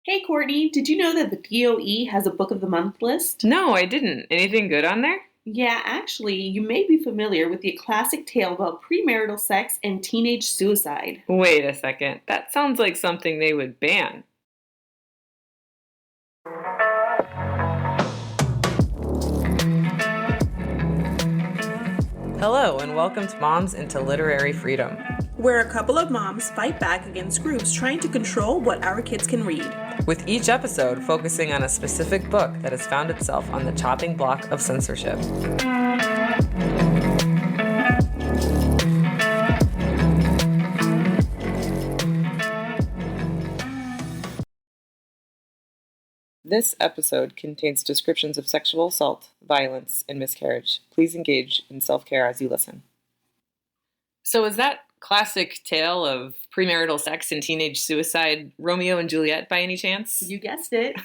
Hey Courtney, did you know that the DOE has a Book of the Month list? No, I didn't. Anything good on there? Yeah, actually, you may be familiar with the classic tale about premarital sex and teenage suicide. Wait a second. That sounds like something they would ban. Hello, and welcome to Moms into Literary Freedom, Where a couple of moms fight back against groups trying to control what our kids can read. with each episode focusing on a specific book that has found itself on the chopping block of censorship. This episode contains descriptions of sexual assault, violence, and miscarriage. Please engage in self-care as you listen. So is that classic tale of premarital sex and teenage suicide Romeo and Juliet by any chance? You guessed it.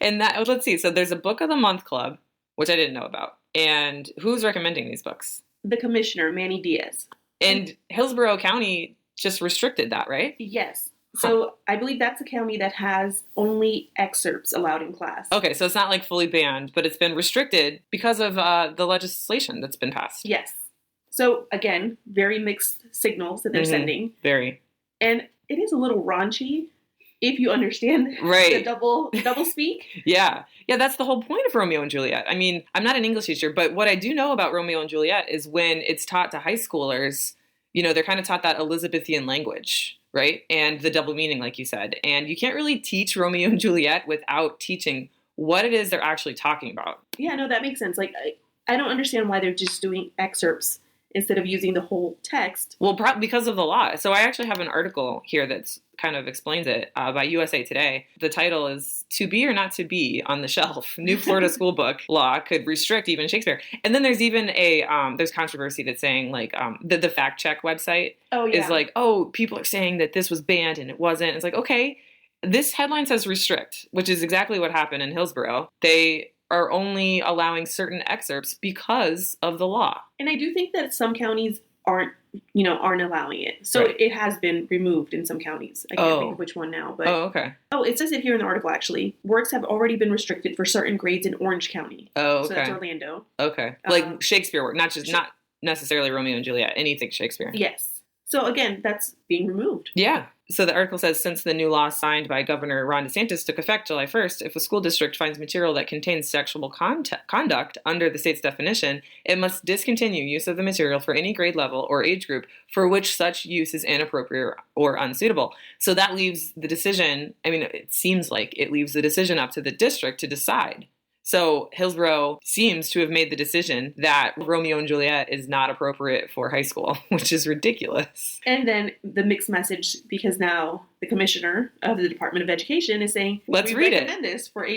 And that, let's see. So there's a Book of the Month Club, which I didn't know about. And who's recommending these books? The commissioner, Manny Diaz. And Hillsborough County just restricted that, right? Yes. So I believe that's a county that has only excerpts allowed in class. Okay, so it's not like fully banned, but it's been restricted because of the legislation that's been passed. Yes. So again, very mixed signals that they're sending. Very. And it is a little raunchy if you understand Right. the double speak. Yeah. Yeah, that's the whole point of Romeo and Juliet. I mean, I'm not an English teacher, but what I do know about Romeo and Juliet is when it's taught to high schoolers, they're kind of taught that Elizabethan language, right? And the double meaning, like you said. And you can't really teach Romeo and Juliet without teaching what it is they're actually talking about. Yeah, no, that makes sense. Like, I don't understand why they're just doing excerpts instead of using the whole text. Well, because of the law. So I actually have an article here that's kind of explains it by USA Today. The title is "To Be or Not to Be on the Shelf. New Florida School Book Law Could Restrict Even Shakespeare." And then there's even there's controversy that's saying like the fact check website is like, oh, people are saying that this was banned and it wasn't. It's like, okay, this headline says restrict, which is exactly what happened in Hillsborough. They are only allowing certain excerpts because of the law. And I do think that some counties aren't allowing it. So Right. it has been removed in some counties. I can't think of which one now. But okay. It says it here in the article, actually. Works have already been restricted for certain grades in Orange County. Oh, okay. So that's Orlando. Okay. Like Shakespeare work, not necessarily Romeo and Juliet, anything Shakespeare. Yes. So again, that's being removed. Yeah. So the article says, since the new law signed by Governor Ron DeSantis took effect July 1st, if a school district finds material that contains sexual conduct under the state's definition, it must discontinue use of the material for any grade level or age group for which such use is inappropriate or unsuitable. So that leaves the decision, it seems like it leaves the decision up to the district to decide. So Hillsborough seems to have made the decision that Romeo and Juliet is not appropriate for high school, which is ridiculous. And then the mixed message, because now the commissioner of the Department of Education is saying, let's read it. We recommend this for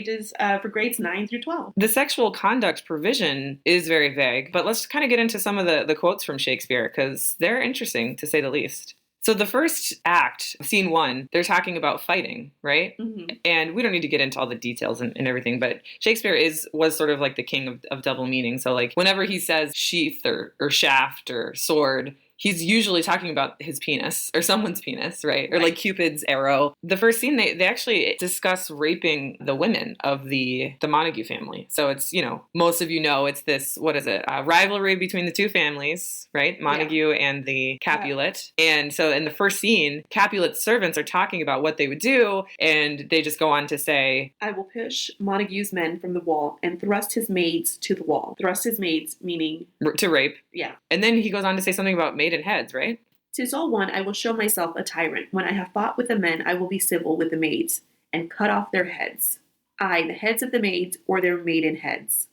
for grades 9 through 12. The sexual conduct provision is very vague, but let's kind of get into some of the quotes from Shakespeare because they're interesting to say the least. So the first act, scene 1, they're talking about fighting, right? Mm-hmm. And we don't need to get into all the details and everything, but Shakespeare was sort of like the king of double meaning. So like whenever he says sheath or shaft or sword, he's usually talking about his penis or someone's penis, right? Or like Cupid's arrow. The first scene, they actually discuss raping the women of the Montague family. So it's, most of it's this, what is it? Rivalry between the two families, right? Montague and the Capulet. Yeah. And so in the first scene, Capulet's servants are talking about what they would do. And they just go on to say, I will push Montague's men from the wall and thrust his maids to the wall. Thrust his maids, meaning... to rape. Yeah. And then he goes on to say something about maiden heads, right? 'Tis all one, I will show myself a tyrant. When I have fought with the men, I will be civil with the maids, and cut off their heads. Aye, the heads of the maids, or their maiden heads.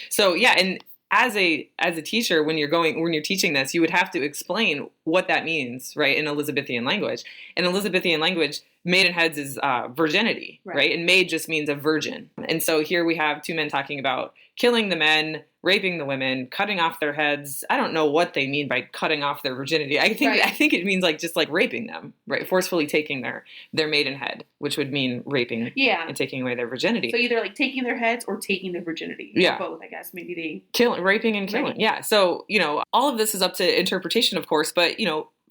So yeah, and as a teacher, when you're teaching this, you would have to explain what that means, right, in Elizabethan language. In Elizabethan language, maiden heads is virginity, right? And maid just means a virgin. And so here we have two men talking about killing the men, raping the women, cutting off their heads. I don't know what they mean by cutting off their virginity. I think it means just raping them, right? Forcefully taking their maiden head, which would mean raping and taking away their virginity. So either taking their heads or taking their virginity. Yeah. Or both, I guess. Maybe they... Raping and killing. Right. Yeah. So, all of this is up to interpretation, of course, but,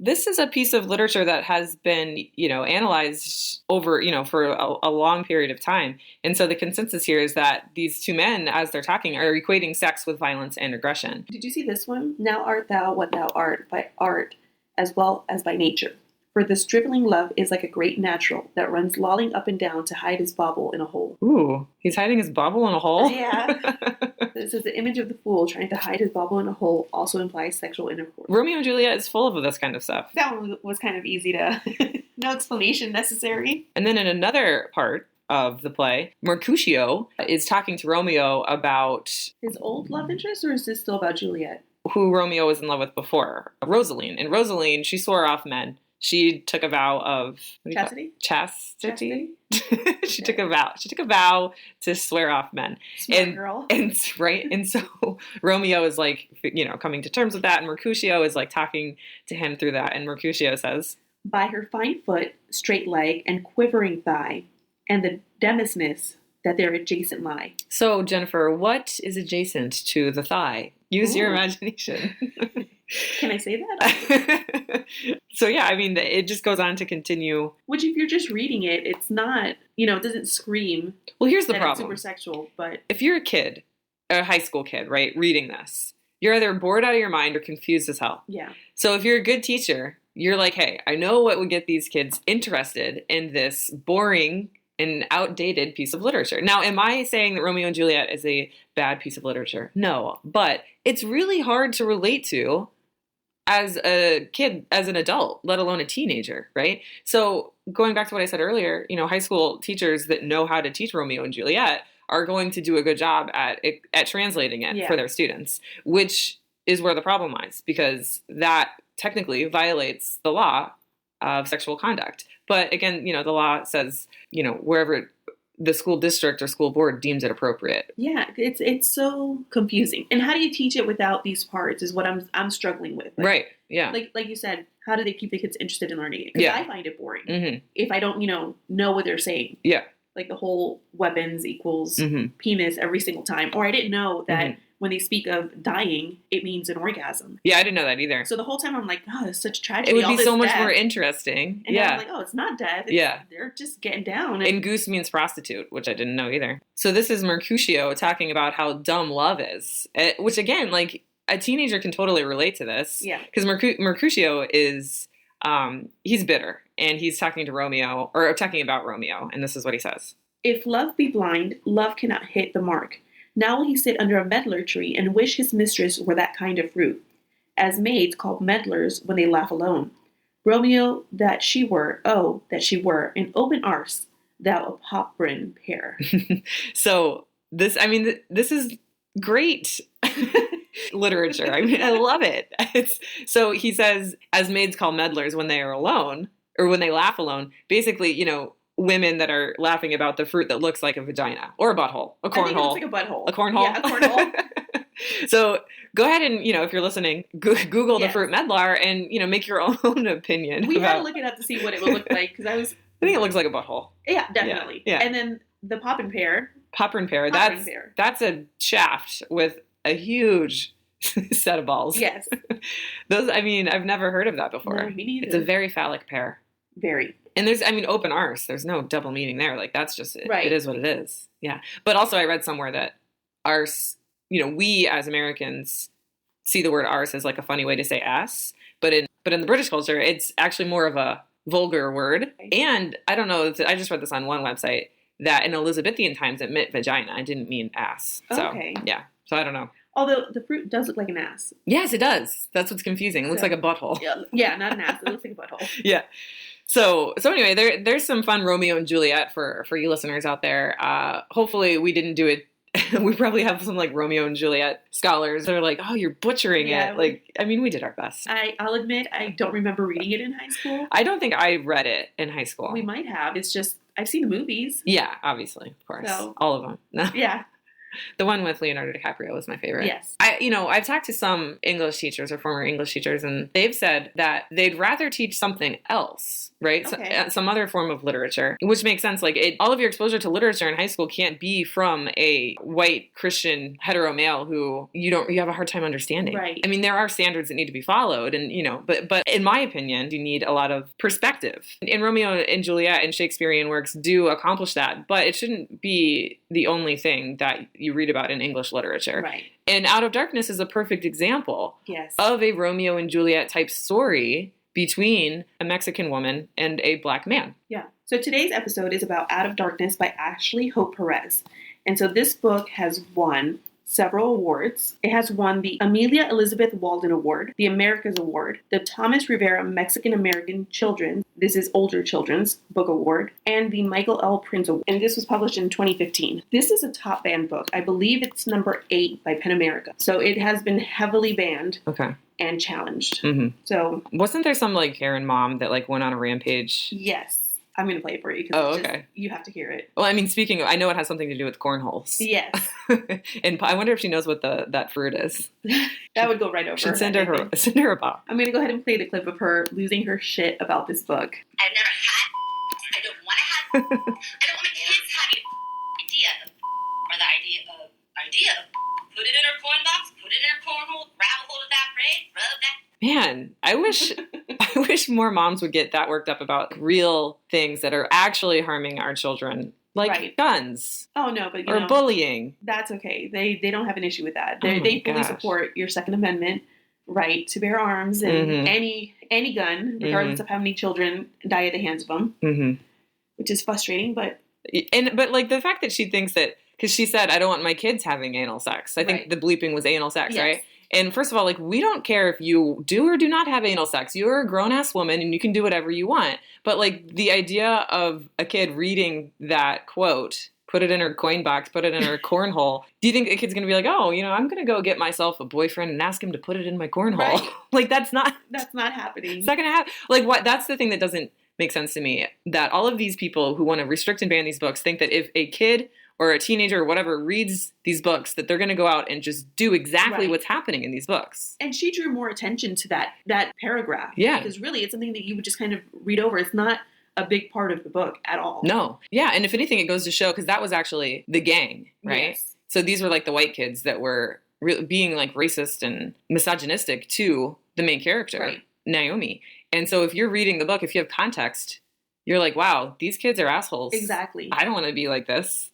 this is a piece of literature that has been, analyzed over, for a long period of time. And so the consensus here is that these two men, as they're talking, are equating sex with violence and aggression. Did you see this one? Now art thou what thou art, by art as well as by nature. For this dribbling love is like a great natural that runs lolling up and down to hide his bauble in a hole. Ooh, he's hiding his bauble in a hole? Yeah. This is the image of the fool trying to hide his bauble in a hole also implies sexual intercourse. Romeo and Juliet is full of this kind of stuff. That one was kind of easy to... no explanation necessary. And then in another part of the play, Mercutio is talking to Romeo about... his old love interest, or is this still about Juliet? Who Romeo was in love with before, Rosaline. And Rosaline, she swore off men. She took a vow of chastity. Chastity. She took a vow. She took a vow to swear off men. Smart girl. And right. And so Romeo is like, coming to terms with that, and Mercutio is like talking to him through that. And Mercutio says, by her fine foot, straight leg, and quivering thigh, and the demosness that there adjacent lie. So Jennifer, what is adjacent to the thigh? Use your imagination. Can I say that? So yeah, I mean, it just goes on to continue. Which, if you're just reading it, it's not, it doesn't scream. Well, here's the that problem. It's super sexual, but if you're a kid, a high school kid, right, reading this, you're either bored out of your mind or confused as hell. Yeah. So if you're a good teacher, you're like, hey, I know what would get these kids interested in this boring and outdated piece of literature. Now, am I saying that Romeo and Juliet is a bad piece of literature? No, but it's really hard to relate to as a kid, as an adult, let alone a teenager, right? So going back to what I said earlier, high school teachers that know how to teach Romeo and Juliet are going to do a good job at translating it for their students, which is where the problem lies, because that technically violates the law of sexual conduct. But again, the law says, wherever the school district or school board deems it appropriate. Yeah, it's so confusing. And how do you teach it without these parts is what I'm struggling with. Right. Yeah. Like you said, how do they keep the kids interested in learning it? Because I find it boring if I don't, know what they're saying. Yeah. Like the whole weapons equals penis every single time. Or I didn't know that when they speak of dying, it means an orgasm. Yeah, I didn't know that either. So the whole time I'm like, oh, it's such tragedy. It would be so much more interesting. And I'm like, oh, it's not death. They're just getting down. And goose means prostitute, which I didn't know either. So this is Mercutio talking about how dumb love is, which again, like a teenager can totally relate to this. Yeah. Because Mercutio is, he's bitter, and he's talking about Romeo, and this is what he says. If love be blind, love cannot hit the mark. Now will he sit under a medlar tree and wish his mistress were that kind of fruit, as maids call medlars when they laugh alone. Romeo, that she were, oh, that she were, an open arse, thou a poprin pear. So this is great literature. I mean, I love it. So he says, as maids call medlars when they are alone, or when they laugh alone, basically, women that are laughing about the fruit that looks like a vagina or a butthole, a cornhole. I think it looks like a butthole. A cornhole? Yeah, a cornhole. So go ahead and, if you're listening, Google the fruit medlar and, make your own opinion. We had to look it up to see what it would look like, because I think it looks like a butthole. Yeah, definitely. Yeah. And then the poprin pear. Poprin pear. That's a shaft with a huge set of balls. Yes. Those, I've never heard of that before. No, me neither. It's a very phallic pear. Very. And there's, open arse. There's no double meaning there. Like, that's just it. Right. It is what it is. Yeah. But also I read somewhere that arse, we as Americans see the word arse as like a funny way to say ass. But in the British culture, it's actually more of a vulgar word. And I don't know, I just read this on one website, that in Elizabethan times it meant vagina. It didn't mean ass. So, yeah. So I don't know. Although the fruit does look like an ass. Yes, it does. That's what's confusing. It looks like a butthole. Yeah, not an ass. It looks like a butthole. Yeah. So anyway, there's some fun Romeo and Juliet for you listeners out there. Hopefully we didn't do it. We probably have some like Romeo and Juliet scholars that are like, oh, you're butchering it. We did our best. I'll admit, I don't remember reading it in high school. I don't think I read it in high school. We might have. It's just, I've seen the movies. Yeah, obviously, of course. So, all of them. Yeah. The one with Leonardo DiCaprio was my favorite. Yes. I've talked to some English teachers or former English teachers, and they've said that they'd rather teach something else right? Okay. Some other form of literature, which makes sense. Like all of your exposure to literature in high school can't be from a white Christian hetero male who you have a hard time understanding. Right. I mean, there are standards that need to be followed, and but in my opinion, you need a lot of perspective. And Romeo and Juliet and Shakespearean works do accomplish that, but it shouldn't be the only thing that you read about in English literature. Right. And Out of Darkness is a perfect example Yes. of a Romeo and Juliet type story between a Mexican woman and a black man. Yeah. So today's episode is about Out of Darkness by Ashley Hope Perez. And so this book has won several awards. It has won the Amelia Elizabeth Walden Award, the Americas Award, the Thomas Rivera Mexican American Children, this is older children's book award, and the Michael L. Prince Award. And this was published in 2015. This is a top banned book. I believe it's number 8 by PEN America. So it has been heavily banned. Okay. And challenged. Mm-hmm. So wasn't there some like Karen mom that like went on a rampage? Yes. I'm going to play it for you because okay. You have to hear it. Well, I mean, speaking of, I know it has something to do with cornholes. Yes. And I wonder if she knows what that fruit is. That would go right over. Should send her a pop. I'm going to go ahead and play the clip of her losing her shit about this book. I've never had. I don't want to have. I don't want my kids having idea. Put it in her corn box. Put it in her cornhole. Grab a hold of that braid. Rub that. Man, I wish more moms would get that worked up about real things that are actually harming our children, like guns. Oh no, but bullying. That's okay. They don't have an issue with that. They fully support your Second Amendment right to bear arms and any gun, regardless of how many children die at the hands of them, which is frustrating. But like the fact that she thinks that because she said I don't want my kids having anal sex. I think the bleeping was anal sex, right? And first of all, like, we don't care if you do or do not have anal sex. You're a grown-ass woman and you can do whatever you want. But, like, the idea of a kid reading that quote, put it in her coin box, put it in her cornhole, do you think a kid's going to be like, oh, I'm going to go get myself a boyfriend and ask him to put it in my cornhole? Right. Like, that's not happening. It's not going to happen. Like, what? That's the thing that doesn't make sense to me, that all of these people who want to restrict and ban these books think that if a kid or a teenager or whatever reads these books, that they're going to go out and just do exactly what's happening in these books. And she drew more attention to that paragraph. Yeah. Because really, it's something that you would just kind of read over. It's not a big part of the book at all. No. Yeah, and if anything, it goes to show, because that was actually the gang, right? Yes. So these were like the white kids that were being like racist and misogynistic to the main character, Naomi. And so if you're reading the book, if you have context, you're like, wow, these kids are assholes. Exactly. I don't want to be like this.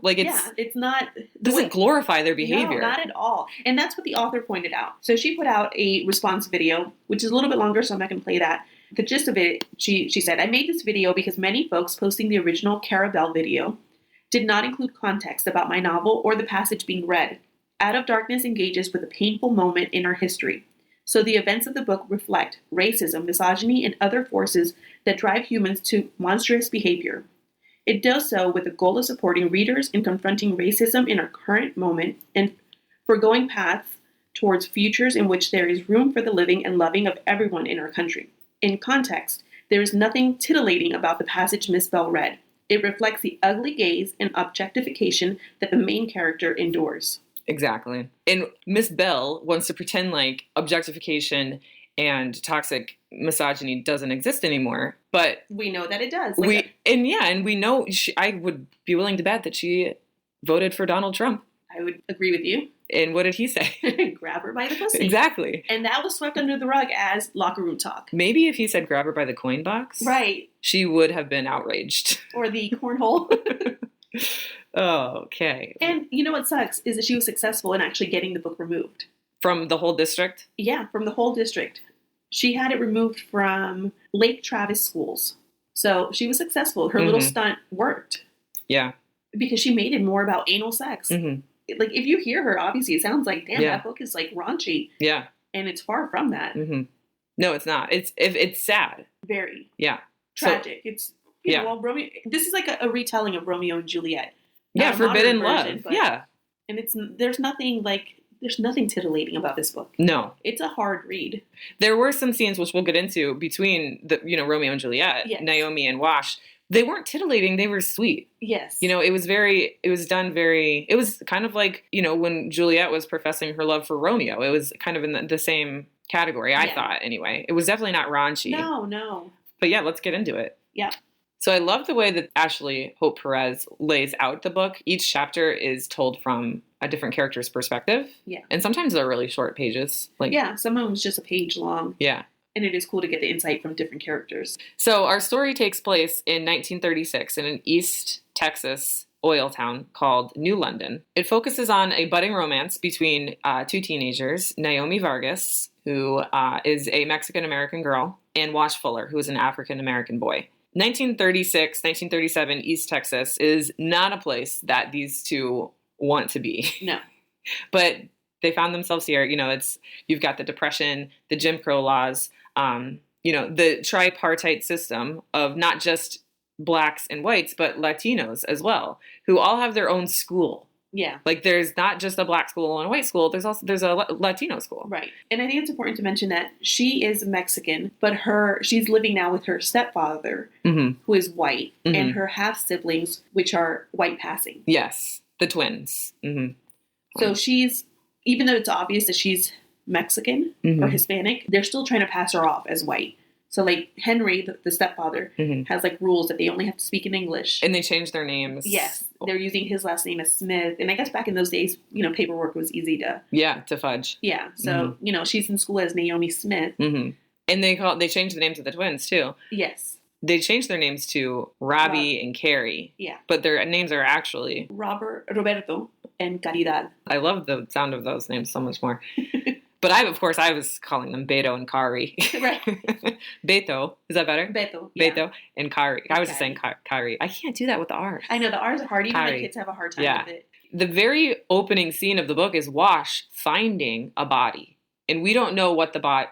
Like it's not doesn't glorify their behavior. No, not at all. And that's what the author pointed out. So she put out a response video, which is a little bit longer, so I'm not going to play that. The gist of it, she said, I made this video because many folks posting the original Carabelle video did not include context about my novel or the passage being read. Out of Darkness engages with a painful moment in our history. So the events of the book reflect racism, misogyny, and other forces that drive humans to monstrous behavior. It does so with the goal of supporting readers in confronting racism in our current moment and foregoing paths towards futures in which there is room for the living and loving of everyone in our country. In context, there is nothing titillating about the passage Miss Bell read. It reflects the ugly gaze and objectification that the main character endures. Exactly. And Miss Bell wants to pretend like objectification and toxic misogyny doesn't exist anymore, but we know that it does. And we know I would be willing to bet that she voted for Donald Trump. I would agree with you. And what did he say? Grab her by the pussy. Exactly. And that was swept under the rug as locker room talk. Maybe if he said grab her by the coin box, right, she would have been outraged. Or the cornhole. Oh, okay. And you know what sucks is that she was successful in actually getting the book removed. From the whole district? Yeah, from the whole district. She had it removed from Lake Travis schools. So she was successful. Her little stunt worked. Yeah. Because she made it more about anal sex. Mm-hmm. Like, if you hear her, obviously it sounds like, damn, that book is like raunchy. Yeah. And it's far from that. Mm-hmm. No, it's not. It's sad. Very. Yeah. Tragic. So, it's, you know, well, Romeo, this is like a retelling of Romeo and Juliet. Yeah, forbidden love. Yeah. And there's nothing titillating about this book. No. It's a hard read. There were some scenes, which we'll get into, between Romeo and Juliet, Naomi and Wash. They weren't titillating, they were sweet. Yes. It was kind of like, when Juliet was professing her love for Romeo. It was kind of in the same category, I thought, anyway. It was definitely not raunchy. No. But yeah, let's get into it. Yeah. So I love the way that Ashley Hope Perez lays out the book. Each chapter is told from a different character's perspective. Yeah. And sometimes they're really short pages. Yeah, some of them is just a page long. Yeah. And it is cool to get the insight from different characters. So our story takes place in 1936 in an East Texas oil town called New London. It focuses on a budding romance between two teenagers, Naomi Vargas, who is a Mexican-American girl, and Wash Fuller, who is an African-American boy. 1936, 1937, East Texas is not a place that these two want to be. No. But they found themselves here. You've got the Depression, the Jim Crow laws, the tripartite system of not just blacks and whites, but Latinos as well, who all have their own school. Yeah. Like there's not just a black school and a white school. There's a Latino school. Right. And I think it's important to mention that she is Mexican, but she's living now with her stepfather, who is white, and her half siblings, which are white passing. Yes. The twins. Mm-hmm. So she's, even though it's obvious that she's Mexican or Hispanic, they're still trying to pass her off as white. So, like, Henry, the stepfather, has, like, rules that they only have to speak in English. And they changed their names. Yes. They're using his last name as Smith. And I guess back in those days, paperwork was easy to... Yeah, to fudge. Yeah. So, she's in school as Naomi Smith. Mm-hmm. And they changed the names of the twins, too. Yes. They changed their names to Robbie and Carrie. Yeah. But their names are actually... Roberto and Caridad. I love the sound of those names so much more. But I was calling them Beto and Kari. Right. Beto. Is that better? Beto. Yeah. Beto and Kari. I was just saying Kari. I can't do that with the R's. I know. The R's are hard. Even Kari. the kids have a hard time with it. The very opening scene of the book is Wash finding a body. And we don't know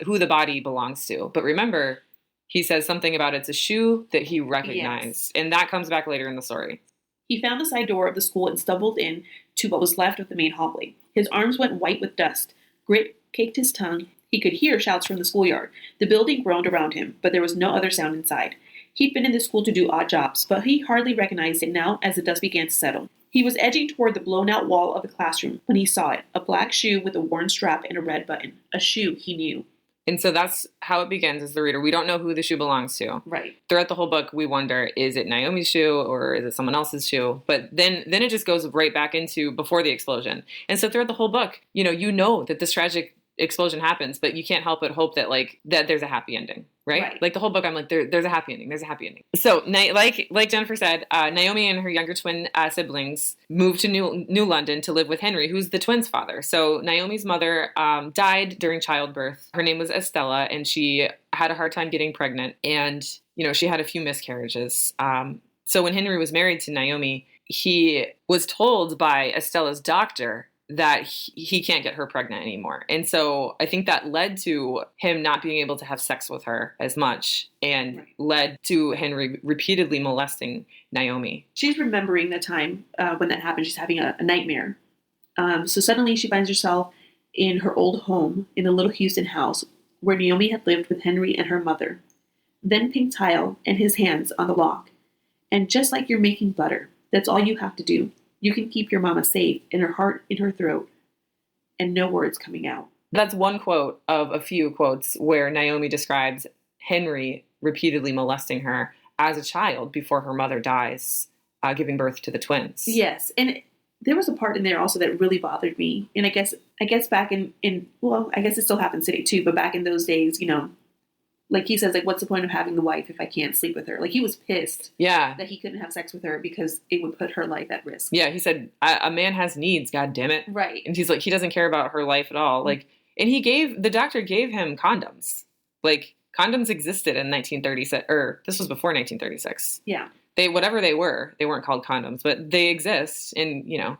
who the body belongs to. But remember, he says something about it's a shoe that he recognized. Yes. And that comes back later in the story. He found the side door of the school and stumbled in to what was left of the main hallway. His arms went white with dust. Grit caked his tongue. He could hear shouts from the schoolyard. The building groaned around him, but there was no other sound inside. He'd been in the school to do odd jobs, but he hardly recognized it now as the dust began to settle. He was edging toward the blown-out wall of the classroom when he saw it, a black shoe with a worn strap and a red button. A shoe he knew. And so that's how it begins as the reader. We don't know who the shoe belongs to. Right. Throughout the whole book, we wonder, is it Naomi's shoe or is it someone else's shoe? But then it just goes right back into before the explosion. And so throughout the whole book, you know that this tragic explosion happens, but you can't help but hope that that there's a happy ending, right? Like the whole book, I'm like, there's a happy ending. There's a happy ending. So like Jennifer said, Naomi and her younger twin siblings moved to New London to live with Henry, who's the twins' father. So Naomi's mother died during childbirth. Her name was Estella, and she had a hard time getting pregnant, and she had a few miscarriages. So when Henry was married to Naomi, he was told by Estella's doctor that he can't get her pregnant anymore. And so I think that led to him not being able to have sex with her as much and led to Henry repeatedly molesting Naomi. She's remembering the time when that happened. She's having a nightmare. So suddenly she finds herself in her old home in the little Houston house where Naomi had lived with Henry and her mother. Then pink tile and his hands on the lock. And just like you're making butter, that's all you have to do. You can keep your mama safe and her heart in her throat and no words coming out. That's one quote of a few quotes where Naomi describes Henry repeatedly molesting her as a child before her mother dies, giving birth to the twins. Yes. And there was a part in there also that really bothered me. And I guess back in I guess it still happens today too, but back in those days, like he says, like, what's the point of having the wife if I can't sleep with her? Like, he was pissed that he couldn't have sex with her because it would put her life at risk. Yeah, he said, a man has needs, God damn it. Right. And he's like, he doesn't care about her life at all. Like, and the doctor gave him condoms. Like, condoms existed in 1936, or this was before 1936. Yeah. Whatever they weren't called condoms, but they exist. And, yeah,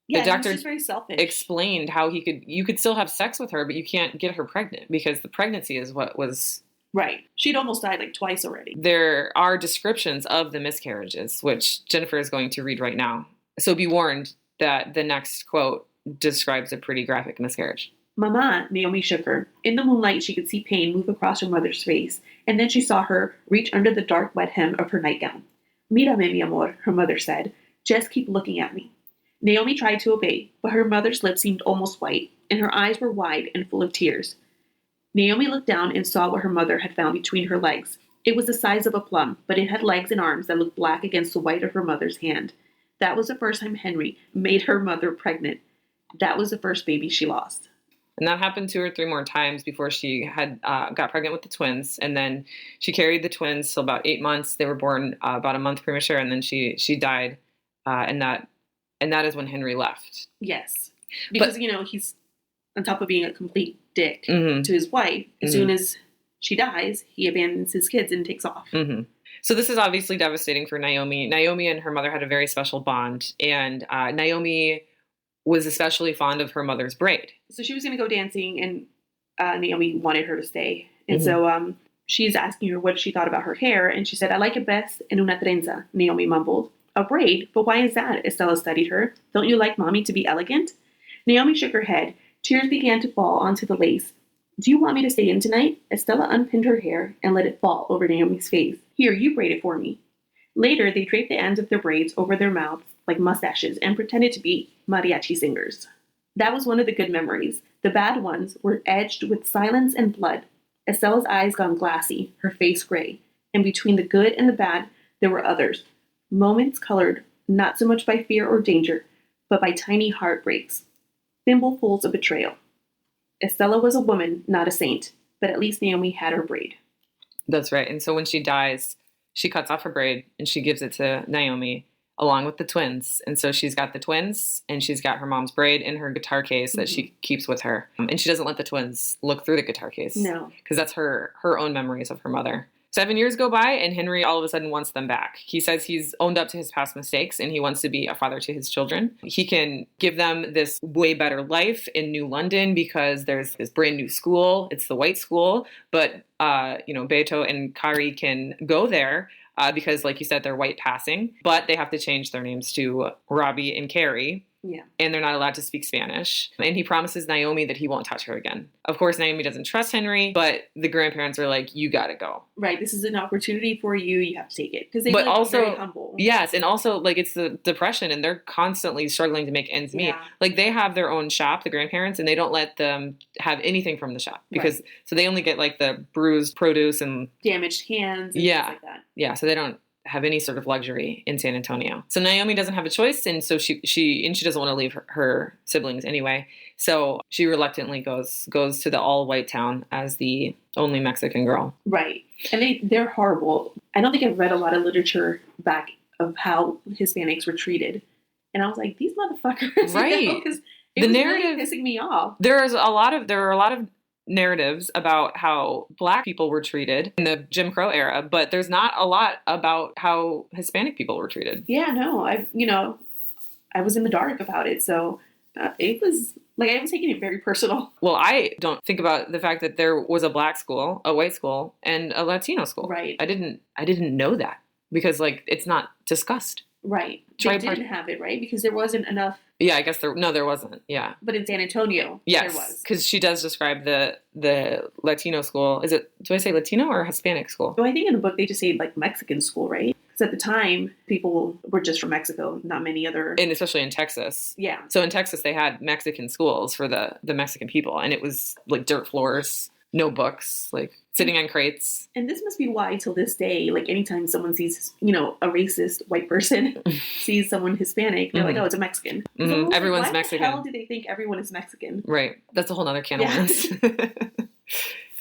the doctor just very selfish. Explained how you could still have sex with her, but you can't get her pregnant because the pregnancy is what was... Right. She'd almost died like twice already. There are descriptions of the miscarriages, which Jennifer is going to read right now. So be warned that the next quote describes a pretty graphic miscarriage. Mama, Naomi shook her. In the moonlight, she could see pain move across her mother's face, and then she saw her reach under the dark, wet hem of her nightgown. Mírame, mi amor, her mother said. Just keep looking at me. Naomi tried to obey, but her mother's lips seemed almost white, and her eyes were wide and full of tears. Naomi looked down and saw what her mother had found between her legs, It was the size of a plum, but it had legs and arms that looked black against the white of her mother's hand. That was the first time Henry made her mother pregnant. That was the first baby she lost. And that happened 2 or 3 more times before she had got pregnant with the twins. And then she carried the twins till about 8 months. They were born about a month premature, and then she died. And that is when Henry left. Yes. Because, he's on top of being a complete dick to his wife. As soon as she dies, he abandons his kids and takes off. So this is obviously devastating for Naomi. Naomi and her mother had a very special bond. And Naomi was especially fond of her mother's braid. So she was going to go dancing, and Naomi wanted her to stay. And so she's asking her what she thought about her hair. And she said, I like it best en una trenza, Naomi mumbled. A braid? But why is that? Estella studied her. Don't you like mommy to be elegant? Naomi shook her head. Tears began to fall onto the lace. Do you want me to stay in tonight? Estella unpinned her hair and let it fall over Naomi's face. Here, you braid it for me. Later, they draped the ends of their braids over their mouths like mustaches and pretended to be mariachi singers. That was one of the good memories. The bad ones were edged with silence and blood. Estella's eyes gone glassy, her face gray. And between the good and the bad, there were others. Moments colored not so much by fear or danger, but by tiny heartbreaks. Thimblefuls of betrayal. Estella was a woman, not a saint, but at least Naomi had her braid. That's right. And so when she dies, she cuts off her braid and she gives it to Naomi along with the twins. And so she's got the twins and she's got her mom's braid in her guitar case that she keeps with her. And she doesn't let the twins look through the guitar case. No. Because that's her own memories of her mother. 7 years go by and Henry all of a sudden wants them back. He says he's owned up to his past mistakes and he wants to be a father to his children. He can give them this way better life in New London because there's this brand new school. It's the white school. But, Beto and Kari can go there because, like you said, they're white passing. But they have to change their names to Robbie and Carrie. Yeah. And they're not allowed to speak Spanish. And he promises Naomi that he won't touch her again. Of course, Naomi doesn't trust Henry, but the grandparents are like, you gotta go. Right. This is an opportunity for you. You have to take it. Because they but also, very humble. Yes. And also, it's the depression and they're constantly struggling to make ends meet. They have their own shop, the grandparents, and they don't let them have anything from the shop. Because, so they only get the bruised produce and damaged hands and things like that. Yeah. So they don't have any sort of luxury in San Antonio. So Naomi doesn't have a choice, and so she doesn't want to leave her siblings anyway. So she reluctantly goes to the all-white town as the only Mexican girl. Right. And they're horrible. I don't think I've read a lot of literature back of how Hispanics were treated. And I was like, these motherfuckers. Right. Because the narrative really pissing me off. There are a lot of narratives about how Black people were treated in the Jim Crow era, but there's not a lot about how Hispanic people were treated. Yeah, no, I was in the dark about it, so it was I was taking it very personal. Well, I don't think about the fact that there was a Black school, a white school, and a Latino school. Right. I didn't know that because it's not discussed. Right. They didn't have it, right? Because there wasn't enough. Yeah, I guess there wasn't. Yeah. But in San Antonio, yes, there was. Because she does describe the Latino school. Do I say Latino or Hispanic school? Well, I think in the book they just say Mexican school, right? Because at the time, people were just from Mexico, not many other. And especially in Texas. Yeah. So in Texas, they had Mexican schools for the Mexican people. And it was dirt floors, no books, sitting on crates. And this must be why, till this day, anytime someone sees, a racist white person sees someone Hispanic, they're like, oh, it's a Mexican. Mm-hmm. Everyone's why Mexican. Why the hell do they think everyone is Mexican? Right. That's a whole other can of worms.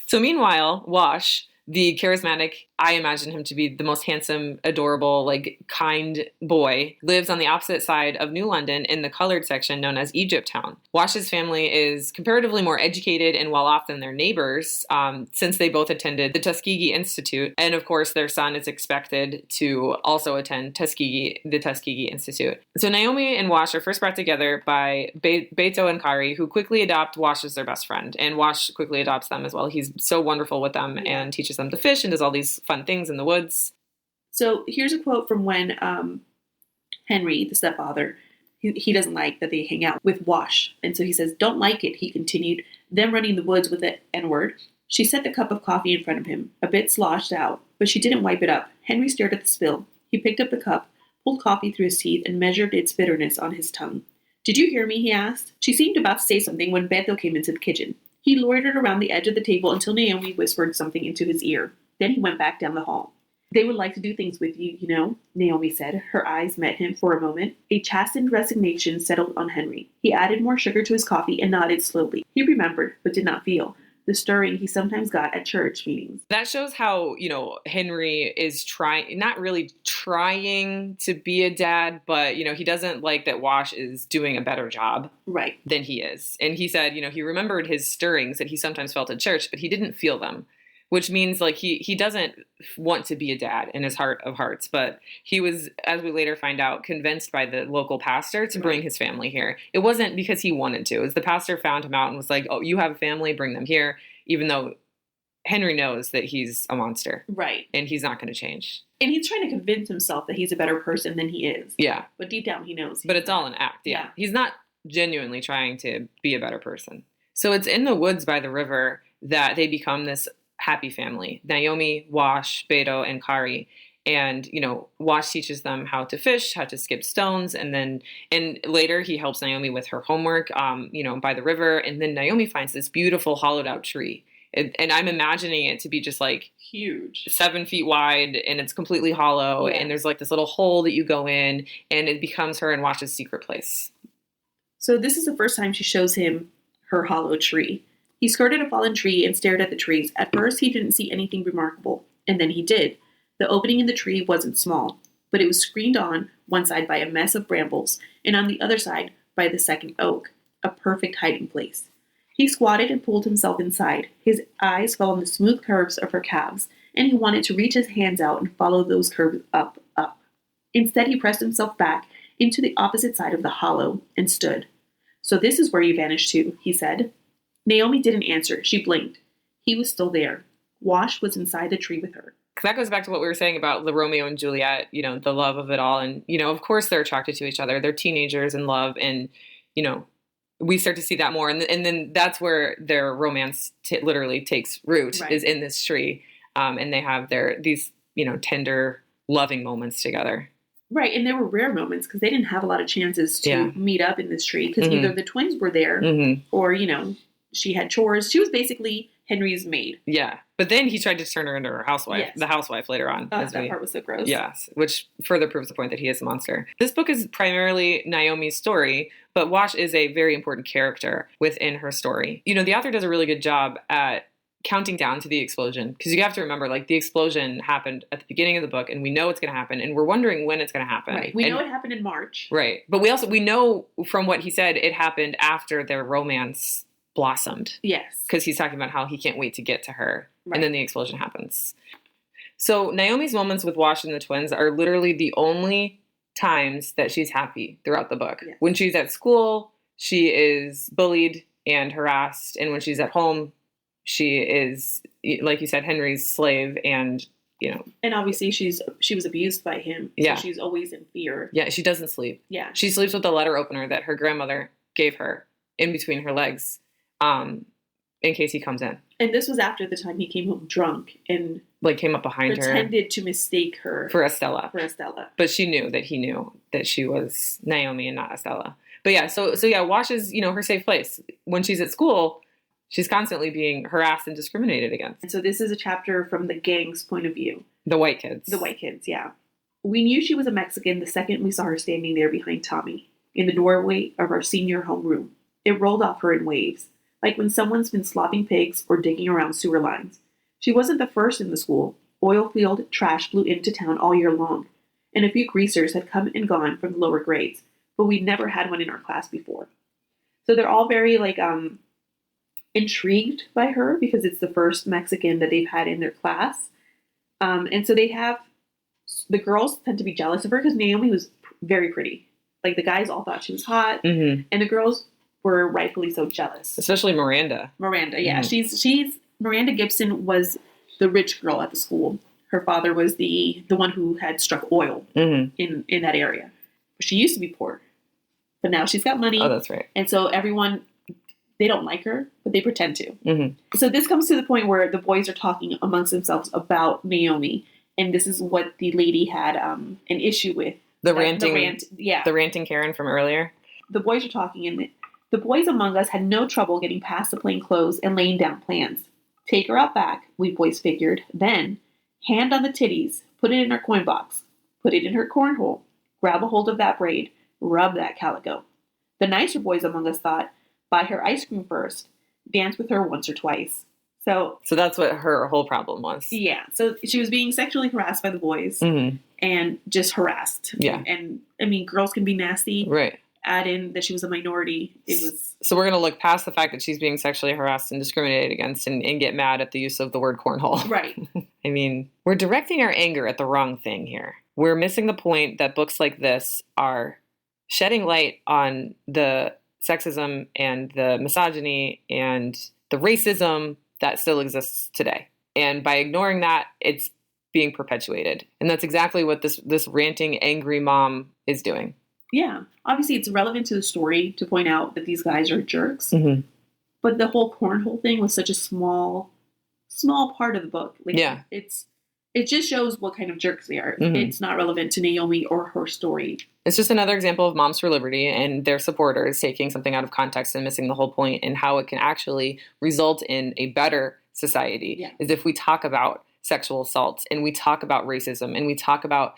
So meanwhile, Wash, the charismatic, I imagine him to be the most handsome, adorable, kind boy, lives on the opposite side of New London in the colored section known as Egypt Town. Wash's family is comparatively more educated and well-off than their neighbors, since they both attended the Tuskegee Institute. And of course, their son is expected to also attend the Tuskegee Institute. So Naomi and Wash are first brought together by Beto and Kari, who quickly adopt Wash as their best friend. And Wash quickly adopts them as well. He's so wonderful with them and teaches them to fish and does all these fun things in the woods. So here's a quote from when Henry, the stepfather, he doesn't like that they hang out with Wash. And so he says, don't like it, he continued, them running the woods with the N-word. She set the cup of coffee in front of him, a bit sloshed out, but she didn't wipe it up. Henry stared at the spill. He picked up the cup, pulled coffee through his teeth, and measured its bitterness on his tongue. Did you hear me? He asked. She seemed about to say something when Beto came into the kitchen. He loitered around the edge of the table until Naomi whispered something into his ear. Then he went back down the hall. They would like to do things with you, you know, Naomi said. Her eyes met him for a moment. A chastened resignation settled on Henry. He added more sugar to his coffee and nodded slowly. He remembered, but did not feel, the stirring he sometimes got at church meetings. That shows how, Henry is not really trying to be a dad, but, he doesn't like that Wash is doing a better job Right. than he is. And he said, he remembered his stirrings that he sometimes felt at church, but he didn't feel them. Which means like he doesn't want to be a dad in his heart of hearts, but he was, as we later find out, convinced by the local pastor to bring his family here. It wasn't because he wanted to. It was the pastor found him out and was like, oh, you have a family, bring them here, even though Henry knows that he's a monster. Right. And he's not going to change. And he's trying to convince himself that he's a better person than he is. Yeah. But deep down he knows. But it's all an act, yeah. He's not genuinely trying to be a better person. So it's in the woods by the river that they become this happy family. Naomi, Wash, Beto, and Kari. And, Wash teaches them how to fish, how to skip stones. And later he helps Naomi with her homework, by the river. And then Naomi finds this beautiful hollowed out tree. And I'm imagining it to be just like huge, 7 feet wide, and it's completely hollow. Yeah. And there's like this little hole that you go in, and it becomes her and Wash's secret place. So this is the first time she shows him her hollow tree. He skirted a fallen tree and stared at the trees. At first, he didn't see anything remarkable, and then he did. The opening in the tree wasn't small, but it was screened on one side by a mess of brambles, and on the other side by the second oak, a perfect hiding place. He squatted and pulled himself inside. His eyes fell on the smooth curves of her calves, and he wanted to reach his hands out and follow those curves up, up. Instead, he pressed himself back into the opposite side of the hollow and stood. So this is where you vanished to, he said. Naomi didn't answer. She blinked. He was still there. Wash was inside the tree with her. That goes back to what we were saying about the Romeo and Juliet, the love of it all. And, of course they're attracted to each other. They're teenagers in love. And, we start to see that more. And then that's where their romance literally takes root, is in this tree. And they have these tender, loving moments together. Right. And there were rare moments because they didn't have a lot of chances to meet up in this tree because either the twins were there or, she had chores. She was basically Henry's maid. Yeah. But then he tried to turn her into her housewife, the housewife later on. That part was so gross. Yes, which further proves the point that he is a monster. This book is primarily Naomi's story, but Wash is a very important character within her story. The author does a really good job at counting down to the explosion, because you have to remember, like, the explosion happened at the beginning of the book, and we know it's going to happen, and we're wondering when it's going to happen. Right. We know it happened in March. Right. But we know from what he said, it happened after their romance blossomed. Yes. Because he's talking about how he can't wait to get to her. Right. And then the explosion happens. So Naomi's moments with Wash and the twins are literally the only times that she's happy throughout the book. Yes. When she's at school, she is bullied and harassed. And when she's at home, she is, like you said, Henry's slave. And, And obviously she was abused by him. So she's always in fear. Yeah, she doesn't sleep. Yeah. She sleeps with the letter opener that her grandmother gave her in between her legs. In case he comes in. And this was after the time he came home drunk and came up behind her. Pretended to mistake her. For Estella. But she knew that he knew that she was Naomi and not Estella. But yeah, so Wash is, her safe place. When she's at school, she's constantly being harassed and discriminated against. And so this is a chapter from the gang's point of view. The white kids. The white kids, yeah. We knew she was a Mexican the second we saw her standing there behind Tommy, in the doorway of our senior homeroom. It rolled off her in waves, like when someone's been slopping pigs or digging around sewer lines. She wasn't the first in the school. Oil field trash blew into town all year long, and a few greasers had come and gone from the lower grades, but we'd never had one in our class before. So they're all very, intrigued by her because it's the first Mexican that they've had in their class. And so the girls tend to be jealous of her because Naomi was very pretty. Like, the guys all thought she was hot, and the girls were rightfully so jealous. Especially Miranda. Miranda, yeah. She's Miranda Gibson was the rich girl at the school. Her father was the one who had struck oil in that area. She used to be poor, but now she's got money. Oh, that's right. And so everyone, they don't like her, but they pretend to. So this comes to the point where the boys are talking amongst themselves about Naomi, and this is what the lady had an issue with. The ranting Karen from earlier. The boys are talking, and the boys among us had no trouble getting past the plain clothes and laying down plans. Take her out back, we boys figured. Then, Hand on the titties, put it in her coin box, put it in her cornhole, grab a hold of that braid, rub that calico. The nicer boys among us thought, buy her ice cream first, dance with her once or twice. So that's what her whole problem was. Yeah. So she was being sexually harassed by the boys and just harassed. Yeah. And I mean, girls can be nasty. Right. Add in that she was a minority. It was. So we're going to look past the fact that she's being sexually harassed and discriminated against and get mad at the use of the word cornhole. Right. I mean, we're directing our anger at the wrong thing here. We're missing the point that books like this are shedding light on the sexism and the misogyny and the racism that still exists today. And by ignoring that, it's being perpetuated. And that's exactly what this ranting, angry mom is doing. Yeah. Obviously, it's relevant to the story to point out that these guys are jerks. But the whole cornhole thing was such a small part of the book. Like, yeah. It just shows what kind of jerks they are. It's not relevant to Naomi or her story. It's just another example of Moms for Liberty and their supporters taking something out of context and missing the whole point, and how it can actually result in a better society. Yeah. Is if we talk about sexual assault and we talk about racism and we talk about,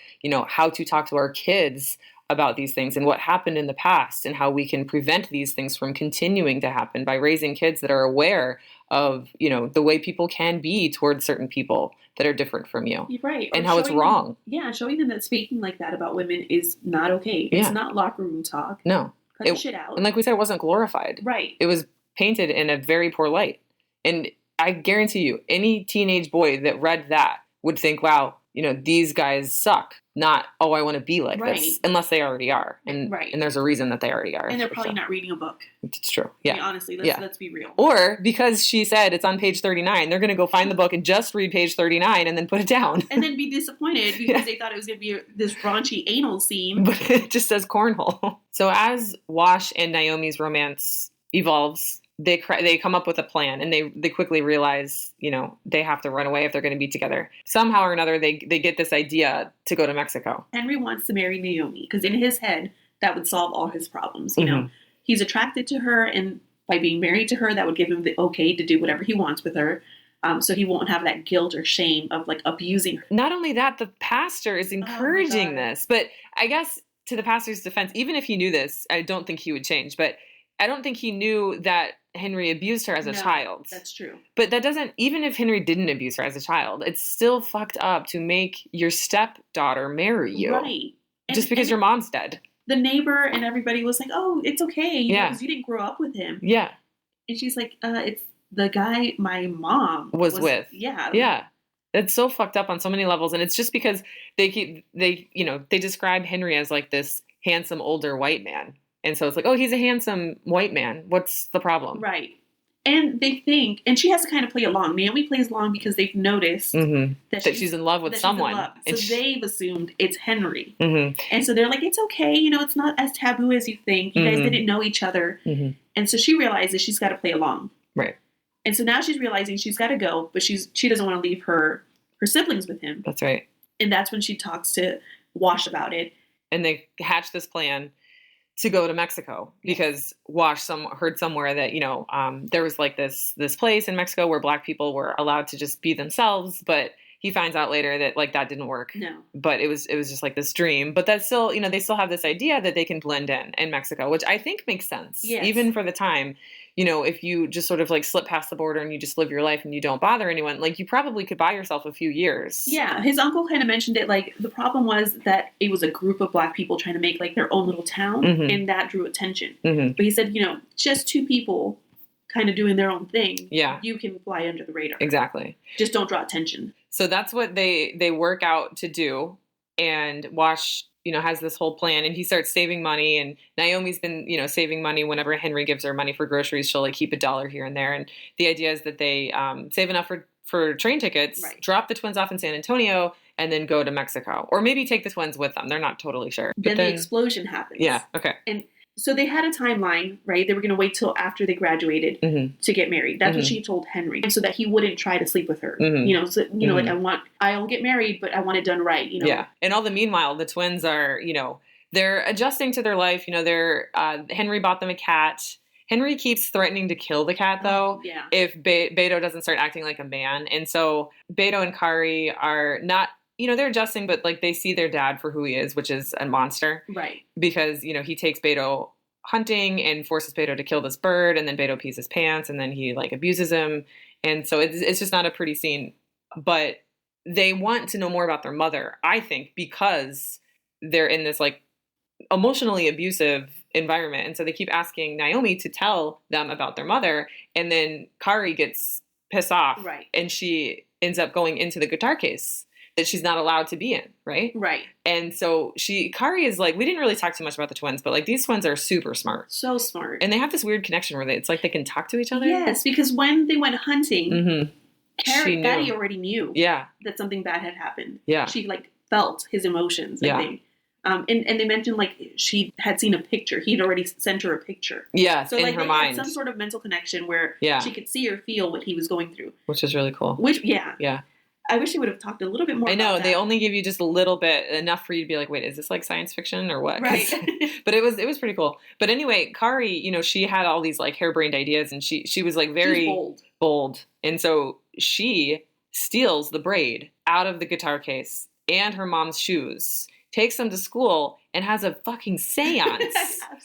how to talk to our kids about these things and what happened in the past and how we can prevent these things from continuing to happen by raising kids that are aware of, the way people can be towards certain people that are different from you. Right. And how it's wrong. Showing them that speaking like that about women is not okay. It's not locker room talk. No. Cut the shit out. And like we said, it wasn't glorified. Right. It was painted in a very poor light. And I guarantee you, any teenage boy that read that would think, wow, these guys suck. Not, oh, I want to be like this. Unless they already are. And there's a reason that they already are. And they're probably not reading a book. It's true. Yeah. I mean, honestly, let's be real. Or because she said it's on page 39, they're going to go find the book and just read page 39 and then put it down. And then be disappointed because they thought it was going to be this raunchy anal scene. But it just says cornhole. So as Wash and Naomi's romance evolves, they come up with a plan, and they quickly realize, they have to run away if they're going to be together. Somehow or another, they get this idea to go to Mexico. Henry wants to marry Naomi because in his head, that would solve all his problems. He's attracted to her, and by being married to her, that would give him the okay to do whatever he wants with her. So he won't have that guilt or shame of abusing her. Not only that, the pastor is encouraging this. But I guess to the pastor's defense, even if he knew this, I don't think he would change. But I don't think he knew that Henry abused her as a child. That's true. But that doesn't, even if Henry didn't abuse her as a child, it's still fucked up to make your stepdaughter marry you. Right. Just because your mom's dead. The neighbor and everybody was like, oh, it's okay. Because you didn't grow up with him. Yeah. And she's like, it's the guy my mom was with. Yeah. Yeah. It's so fucked up on so many levels. And it's just because they describe Henry as this handsome older white man. And so it's like, oh, he's a handsome white man. What's the problem? Right. And they think, and she has to kind of play along. Naomi plays along because they've noticed that she's in love with someone. So they've assumed it's Henry. And so they're like, it's okay. It's not as taboo as you think. You guys didn't know each other. And so she realizes she's got to play along. Right. And so now she's realizing she's got to go, but she doesn't want to leave her siblings with him. That's right. And that's when she talks to Wash about it. And they hatch this plan to go to Mexico because Wash heard somewhere that, there was this place in Mexico where Black people were allowed to just be themselves, but he finds out later that that didn't work. No. But it was just this dream. But that's still, they still have this idea that they can blend in Mexico, which I think makes sense. Yes. Even for the time. If you just sort of slip past the border and you just live your life and you don't bother anyone, you probably could buy yourself a few years. Yeah. His uncle kind of mentioned it. The problem was that it was a group of Black people trying to make their own little town, and that drew attention. But he said, just two people kind of doing their own thing. Yeah. You can fly under the radar. Exactly. Just don't draw attention. So that's what they work out to do. And Wash, has this whole plan, and he starts saving money, and Naomi's been, saving money whenever Henry gives her money for groceries. She'll keep $1 here and there. And the idea is that they save enough for train tickets, drop the twins off in San Antonio, and then go to Mexico. Or maybe take the twins with them. They're not totally sure. Then the explosion happens. Yeah. Okay. And so they had a timeline, right? They were going to wait till after they graduated to get married. That's what she told Henry, and so that he wouldn't try to sleep with her. I'll get married, but I want it done right. Yeah. And all the meanwhile, the twins are, they're adjusting to their life. Henry bought them a cat, Henry keeps threatening to kill the cat, though, Yeah. if Beto doesn't start acting like a man. And so Beto and Kari are not, they're adjusting, but like they see their dad for who he is, which is a monster. Right. Because, he takes Beto hunting and forces Beto to kill this bird, and then Beto pees his pants, and then he like abuses him. And so it's just not a pretty scene. But they want to know more about their mother, I think, because they're in this like emotionally abusive environment. And so they keep asking Naomi to tell them about their mother. And then Kari gets pissed off. Right. And she ends up going into the guitar case that she's not allowed to be in. Right. Right. And so Kari is like, we didn't really talk too much about the twins, but like these twins are super smart. So smart. And they have this weird connection where it's like they can talk to each other. Yes, because when they went hunting, Mm-hmm. Patty already knew Yeah. that something bad had happened. Yeah. She like felt his emotions, Yeah. I think. And they mentioned like she had seen a picture. He'd already sent her a picture. Yes, So in like her they mind. had some sort of mental connection where Yeah. she could see or feel what he was going through. Which is really cool. Which, yeah. Yeah. I wish they would have talked a little bit more I know, about they that. only give you just a little bit, enough for you to be like, wait, is this like science fiction or what? Right. But it was pretty cool. But anyway, Kari, she had all these like harebrained ideas, and she was like very She's bold. bold. And so she steals the braid out of the guitar case and her mom's shoes, takes them to school, and has a fucking seance.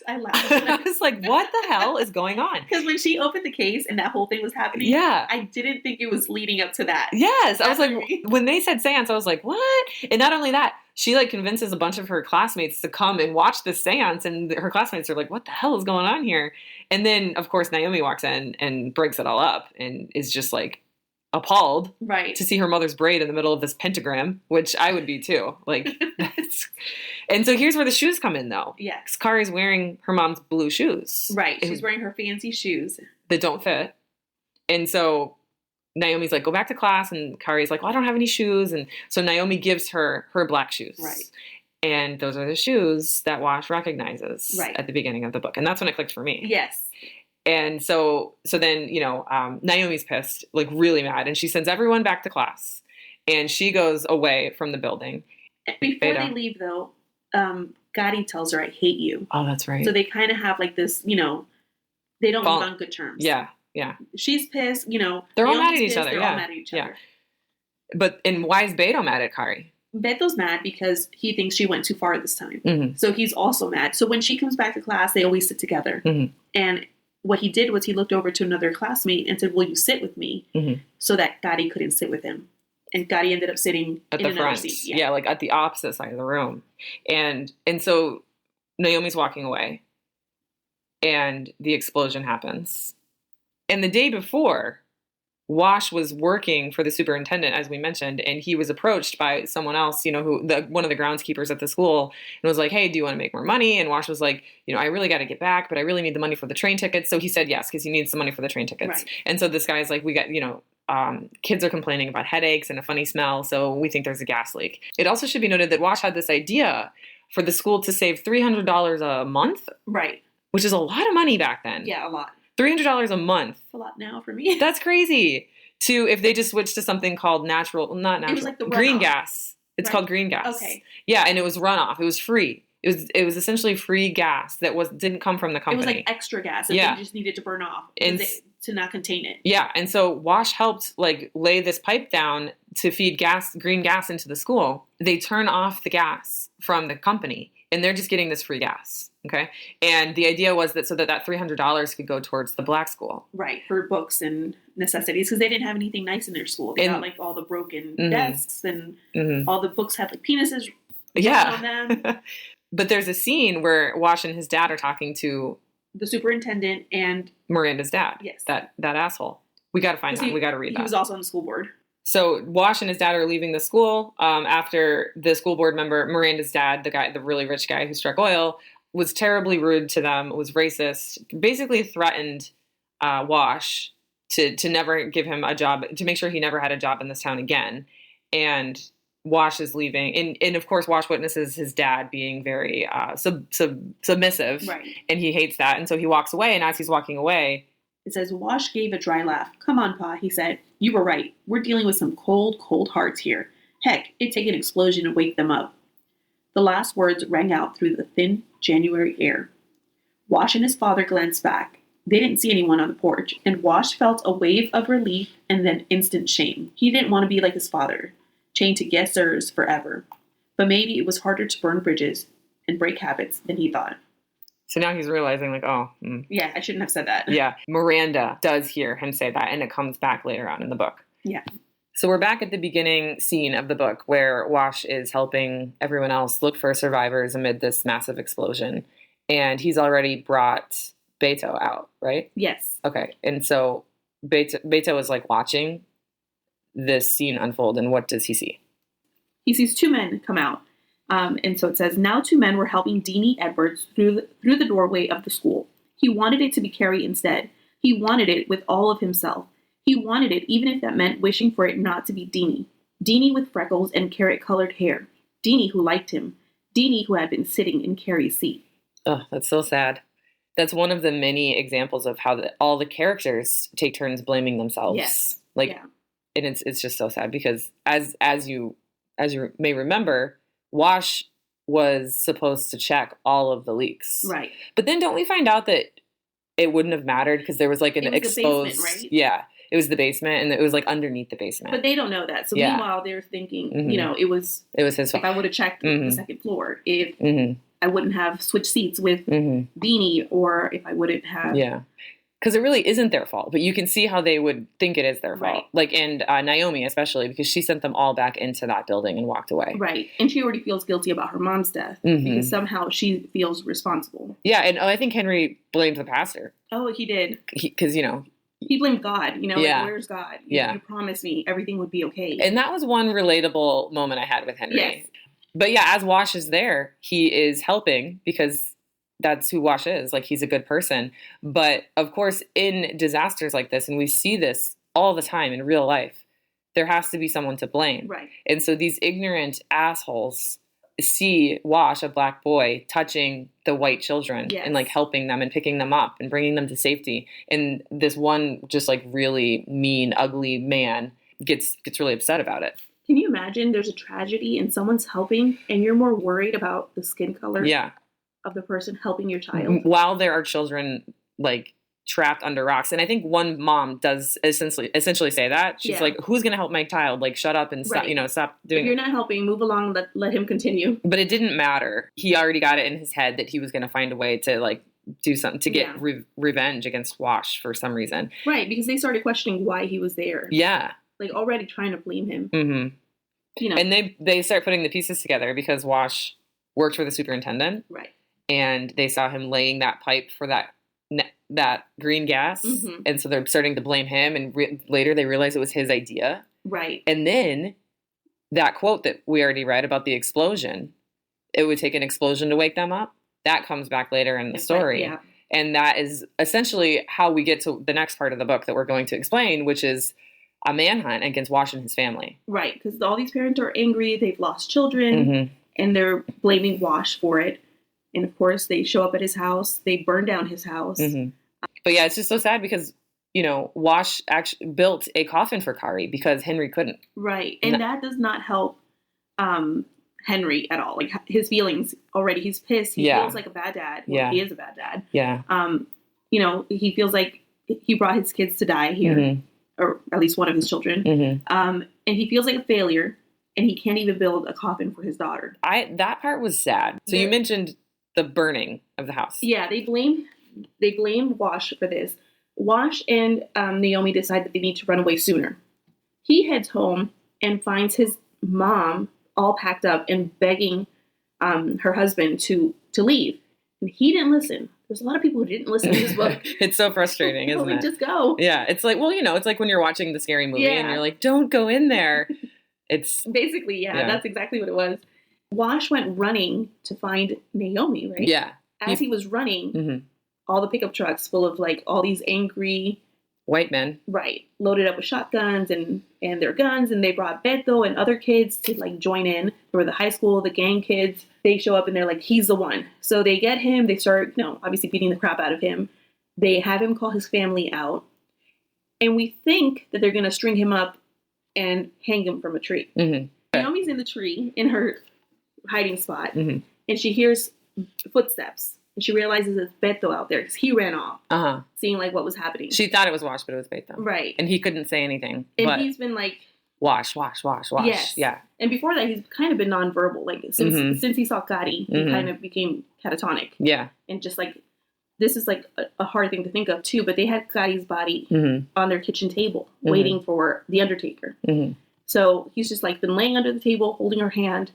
I laughed. I was like, what the hell is going on? Because when she opened the case and that whole thing was happening, Yeah. I didn't think it was leading up to that. Yes. I was like, That's when they said seance, I was like, what? And not only that, she like convinces a bunch of her classmates to come and watch this seance. And her classmates are like, what the hell is going on here? And then, of course, Naomi walks in and breaks it all up and is just like appalled Right. to see her mother's braid in the middle of this pentagram, which I would be too. Like, and so here's where the shoes come in, though. Yeah. Because Kari's wearing her mom's blue shoes. Right. She's wearing her fancy shoes. That don't fit. And so Naomi's like, go back to class. And Kari's like, well, I don't have any shoes. And so Naomi gives her black shoes. Right. And those are the shoes that Wash recognizes Right. at the beginning of the book. And that's when it clicked for me. Yes. And so then, Naomi's pissed, like really mad. And she sends everyone back to class. And she goes away from the building. Before Beto. they leave, though, Gotti tells her, I hate you. Oh, that's right. So they kind of have like this, they don't leave on good terms. Yeah, yeah. She's pissed, They're all Naomi's mad at each pissed, other. They're Yeah. all mad at each Yeah. other. And why is Beto mad at Kari? Beto's mad because he thinks she went too far this time. Mm-hmm. So he's also mad. So when she comes back to class, they always sit together. Mm-hmm. And what he did was he looked over to another classmate and said, will you sit with me? Mm-hmm. So that Gotti couldn't sit with him. And Gotti ended up sitting At in the another front. seat. Yeah, like at the opposite side of the room. And so Naomi's walking away. And the explosion happens. And the day before, Wash was working for the superintendent, as we mentioned, and he was approached by someone else, one of the groundskeepers at the school, and was like, hey, do you want to make more money? And Wash was like, I really got to get back, but I really need the money for the train tickets. So he said yes, because he needs some money for the train tickets. Right. And so this guy's like, we got, kids are complaining about headaches and a funny smell, so we think there's a gas leak. It also should be noted that Wash had this idea for the school to save $300 a month, Right. which is a lot of money back then. Yeah, a lot. $300 a month. It's a lot now for me. That's crazy. If they just switched to something called not natural, It was like the green runoff. gas. It's Right. called green gas. Okay. Yeah, and it was runoff. It was free. It was essentially free gas that didn't come from the It company. was like extra gas that Yeah. they just needed to burn off And to not contain it. Yeah, and so Wash helped like lay this pipe down to feed green gas into the school. They turn off the gas from the company, and they're just getting this free gas. Okay, and the idea was that that $300 could go towards the black school. Right, for books and necessities, because they didn't have anything nice in their school. They got like all the broken desks and all the books had like penises Yeah. on them. But there's a scene where Wash and his dad are talking to The superintendent and Miranda's dad. Yes. That asshole. We got to find that. We got to read that. He was also on the school board. So Wash and his dad are leaving the school after the school board member, Miranda's dad, the really rich guy who struck oil, was terribly rude to them, was racist, basically threatened Wash to never give him a job, to make sure he never had a job in this town again. And Wash is leaving. And of course, Wash witnesses his dad being very submissive. Right. And he hates that. And so he walks away. And as he's walking away, it says, Wash gave a dry laugh. Come on, Pa, he said. You were right. We're dealing with some cold, cold hearts here. Heck, it'd take an explosion to wake them up. The last words rang out through the thin January air. Wash and his father glanced back. They didn't see anyone on the porch, and Wash felt a wave of relief and then instant shame. He didn't want to be like his father, chained to guessers forever. But maybe it was harder to burn bridges and break habits than he thought. So now he's realizing, like, Yeah, I shouldn't have said that. Yeah, Miranda does hear him say that, and it comes back later on in the book. Yeah. So we're back at the beginning scene of the book where Wash is helping everyone else look for survivors amid this massive explosion. And he's already brought Beto out, right? Yes. Okay. And so Beto is like watching this scene unfold. And what does he see? He sees two men come out. And so it says, now two men were helping Deanie Edwards through the doorway of the school. He wanted it to be Carrie instead. He wanted it with all of himself. He wanted it even if that meant wishing for it not to be Deanie. Deanie with freckles and carrot-colored hair. Deanie who liked him. Deanie who had been sitting in Carrie's seat. Oh, that's so sad. That's one of the many examples of how all the characters take turns blaming themselves. Yes. Like, yeah. And it's just so sad because as you may remember, Wash was supposed to check all of the leaks. Right. But then don't we find out that it wouldn't have mattered because there was like an exposed basement, right? Yeah. It was the basement, and it was like underneath the basement. But they don't know that. So meanwhile, they're thinking, it was his fault. If I would have checked the second floor, if I wouldn't have switched seats with Deanie, or if I wouldn't have. Yeah. Because it really isn't their fault, but you can see how they would think it is their fault. Right. Like, and Naomi especially, because she sent them all back into that building and walked away. Right. And she already feels guilty about her mom's death because somehow she feels responsible. Yeah, and I think Henry blamed the pastor. Oh, he did. Because, he blamed God, like, where's God? You promised me everything would be okay. And that was one relatable moment I had with Henry. Yes. But yeah, as Wash is there, he is helping because that's who Wash is. Like, he's a good person. But of course, in disasters like this, and we see this all the time in real life, there has to be someone to blame. Right. And so these ignorant assholes see Wash, a black boy, touching the white children and like helping them and picking them up and bringing them to safety. And this one just like really mean, ugly man gets really upset about it. Can you imagine there's a tragedy and someone's helping and you're more worried about the skin color of the person helping your child? While there are children like trapped under rocks. And I think one mom does essentially say that. She's like, who's going to help my child? Like, shut up and stop, stop doing it. If you're not helping, move along, let him continue. But it didn't matter. He already got it in his head that he was going to find a way to like do something to get revenge against Wash for some reason. Right. Because they started questioning why he was there. Yeah. Like already trying to blame him. Mm-hmm. And they start putting the pieces together because Wash worked for the superintendent. Right. And they saw him laying that pipe for that green gas. And so they're starting to blame him. And later they realize it was his idea. Right. And then that quote that we already read about the explosion, it would take an explosion to wake them up. That comes back later in the story. Yeah. And that is essentially how we get to the next part of the book that we're going to explain, which is a manhunt against Wash and his family. Right. Because all these parents are angry. They've lost children. And they're blaming Wash for it. And of course, they show up at his house. They burn down his house. But yeah, it's just so sad because, Wash actually built a coffin for Kari because Henry couldn't. Right. And that does not help Henry at all. Like, his feelings already. He's pissed. He feels like a bad dad. Well, he is a bad dad. Yeah. He feels like he brought his kids to die here. Or at least one of his children. And he feels like a failure. And he can't even build a coffin for his daughter. That part was sad. So you mentioned the burning of the house. Yeah, they blamed Wash for this. Wash and Naomi decide that they need to run away sooner. He heads home and finds his mom all packed up and begging her husband to leave. And he didn't listen. There's a lot of people who didn't listen to this book. It's so frustrating, isn't it? Just go. Yeah, it's like, it's like when you're watching the scary movie and you're like, don't go in there. It's basically, that's exactly what it was. Wash went running to find Naomi, right? Yeah. As he was running, all the pickup trucks full of like all these angry white men, right, loaded up with shotguns and their guns, and they brought Beto and other kids to like join in. They were the high school, the gang kids. They show up and they're like, he's the one. So they get him. They start, obviously beating the crap out of him. They have him call his family out, and we think that they're gonna string him up and hang him from a tree. Naomi's in the tree in her hiding spot, and she hears footsteps and she realizes it's Beto out there because he ran off, Uh-huh. seeing like what was happening. She thought it was Wash, but it was Beto. Right. And he couldn't say anything. And but he's been like, Wash, Wash, Wash, Wash. yes. Yeah. And before that, he's kind of been nonverbal. Like since he saw Kari, he kind of became catatonic. Yeah. And just like, this is like a hard thing to think of too, but they had Kari's body on their kitchen table waiting for the Undertaker. So he's just like been laying under the table, holding her hand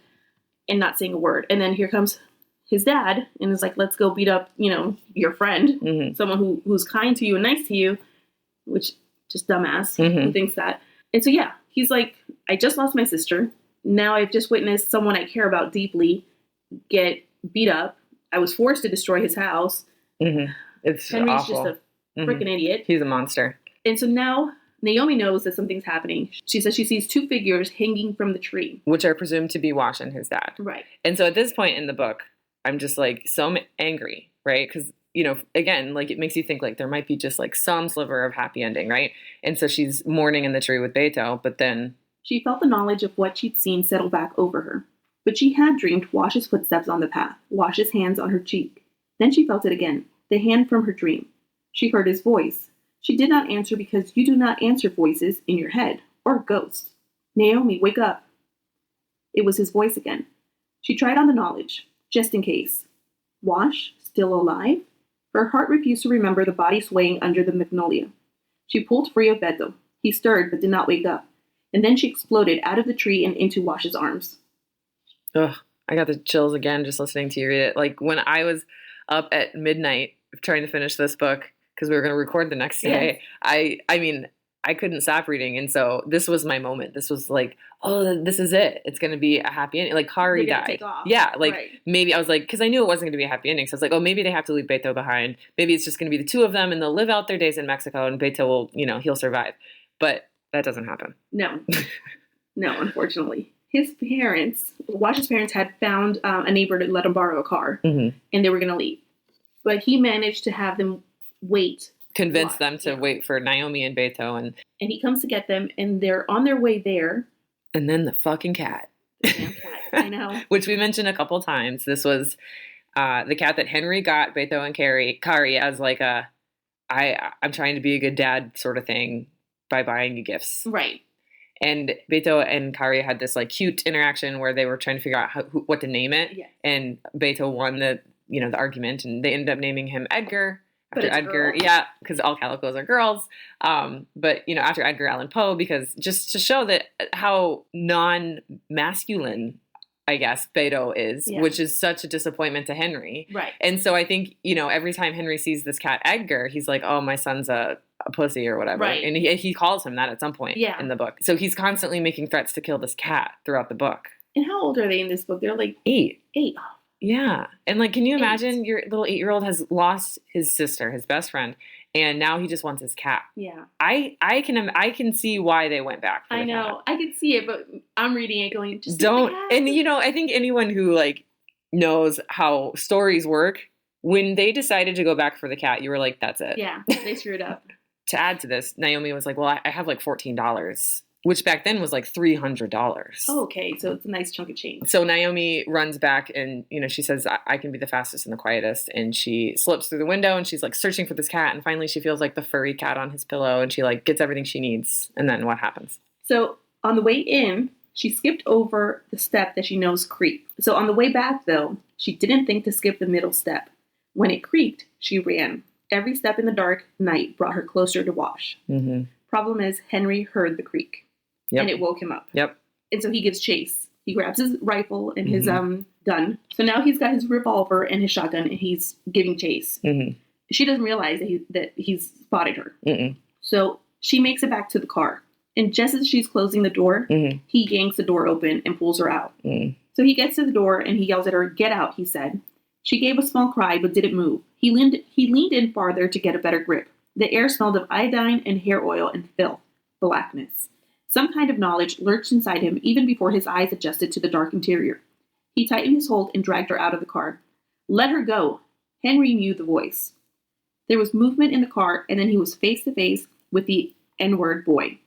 and not saying a word. And then here comes his dad and is like, let's go beat up, you know, your friend, someone who's kind to you and nice to you, which just dumbass who thinks that. And so, yeah, he's like, I just lost my sister. Now I've just witnessed someone I care about deeply get beat up. I was forced to destroy his house. It's Henry's awful. just a freaking idiot. He's a monster. And so now Naomi knows that something's happening. She says she sees two figures hanging from the tree. Which are presumed to be Wash and his dad. Right. And so at this point in the book, I'm just like so angry, right? Because, you know, again, like it makes you think like there might be just like some sliver of happy ending, right? And so she's mourning in the tree with Beto, but then... She felt the knowledge of what she'd seen settle back over her. But she had dreamed Wash's footsteps on the path, Wash's hands on her cheek. Then she felt it again, the hand from her dream. She heard his voice. She did not answer because you do not answer voices in your head, or ghosts. Naomi, wake up. It was his voice again. She tried on the knowledge, just in case. Wash, still alive? Her heart refused to remember the body swaying under the magnolia. She pulled free of Beto. He stirred but did not wake up. And then she exploded out of the tree and into Wash's arms. Ugh, I got the chills again just listening to you read it. Like when I was up at midnight trying to finish this book, because we were going to record the next day, I mean, I couldn't stop reading. And so this was my moment. This was like, oh, this is it. It's going to be a happy ending. Like Kari died. Yeah. Like maybe I was like, because I knew it wasn't going to be a happy ending. So I was like, oh, maybe they have to leave Beto behind. Maybe it's just going to be the two of them and they'll live out their days in Mexico and Beto will, you know, he'll survive. But that doesn't happen. No. No, unfortunately. His parents, Wash's parents, had found a neighbor to let him borrow a car. And they were going to leave. But he managed to have them wait. Convince them to wait for Naomi and Beto. And he comes to get them, and they're on their way there. And then the fucking cat. The damn cat. I know. Which we mentioned a couple times. This was the cat that Henry got Beto and Kari as like I'm trying to be a good dad sort of thing by buying you gifts. Right. And Beto and Kari had this like cute interaction where they were trying to figure out what to name it. Yes. And Beto won the argument, and they ended up naming him Edgar. After Edgar, because all calicos are girls. But after Edgar Allan Poe, because just to show that how non-masculine, I guess, Beto is, which is such a disappointment to Henry. Right. And so I think, every time Henry sees this cat Edgar, he's like, oh, my son's a pussy or whatever. Right. And he calls him that at some point in the book. So he's constantly making threats to kill this cat throughout the book. And how old are they in this book? They're like 8. 8. Yeah. And like, can you imagine your little 8-year-old has lost his sister, his best friend, and now he just wants his cat. Yeah. I can see why they went back for the I know. cat. I could see it, but I'm reading it going, just don't. And I think anyone who like knows how stories work, when they decided to go back for the cat, you were like, that's it. Yeah. They screwed up. To add to this, Naomi was like, well, I have like $14. Which back then was like $300. Oh, okay. So it's a nice chunk of change. So Naomi runs back and, she says, I can be the fastest and the quietest. And she slips through the window and she's like searching for this cat. And finally she feels like the furry cat on his pillow and she like gets everything she needs. And then what happens? So on the way in, she skipped over the step that she knows creaked. So on the way back, though, she didn't think to skip the middle step. When it creaked, she ran. Every step in the dark night brought her closer to Wash. Mm-hmm. Problem is, Henry heard the creak. Yep. And it woke him up. Yep. And so he gives chase. He grabs his rifle and his gun. So now he's got his revolver and his shotgun, and he's giving chase. Mm-hmm. She doesn't realize that he's spotted her. Mm-mm. So she makes it back to the car. And just as she's closing the door, he yanks the door open and pulls her out. Mm. So he gets to the door and he yells at her, "Get out," he said. She gave a small cry but didn't move. He leaned in farther to get a better grip. The air smelled of iodine and hair oil and filth. Blackness. Some kind of knowledge lurched inside him even before his eyes adjusted to the dark interior. He tightened his hold and dragged her out of the car. "Let her go." Henry knew the voice. There was movement in the car, and then he was face to face with the N-word boy,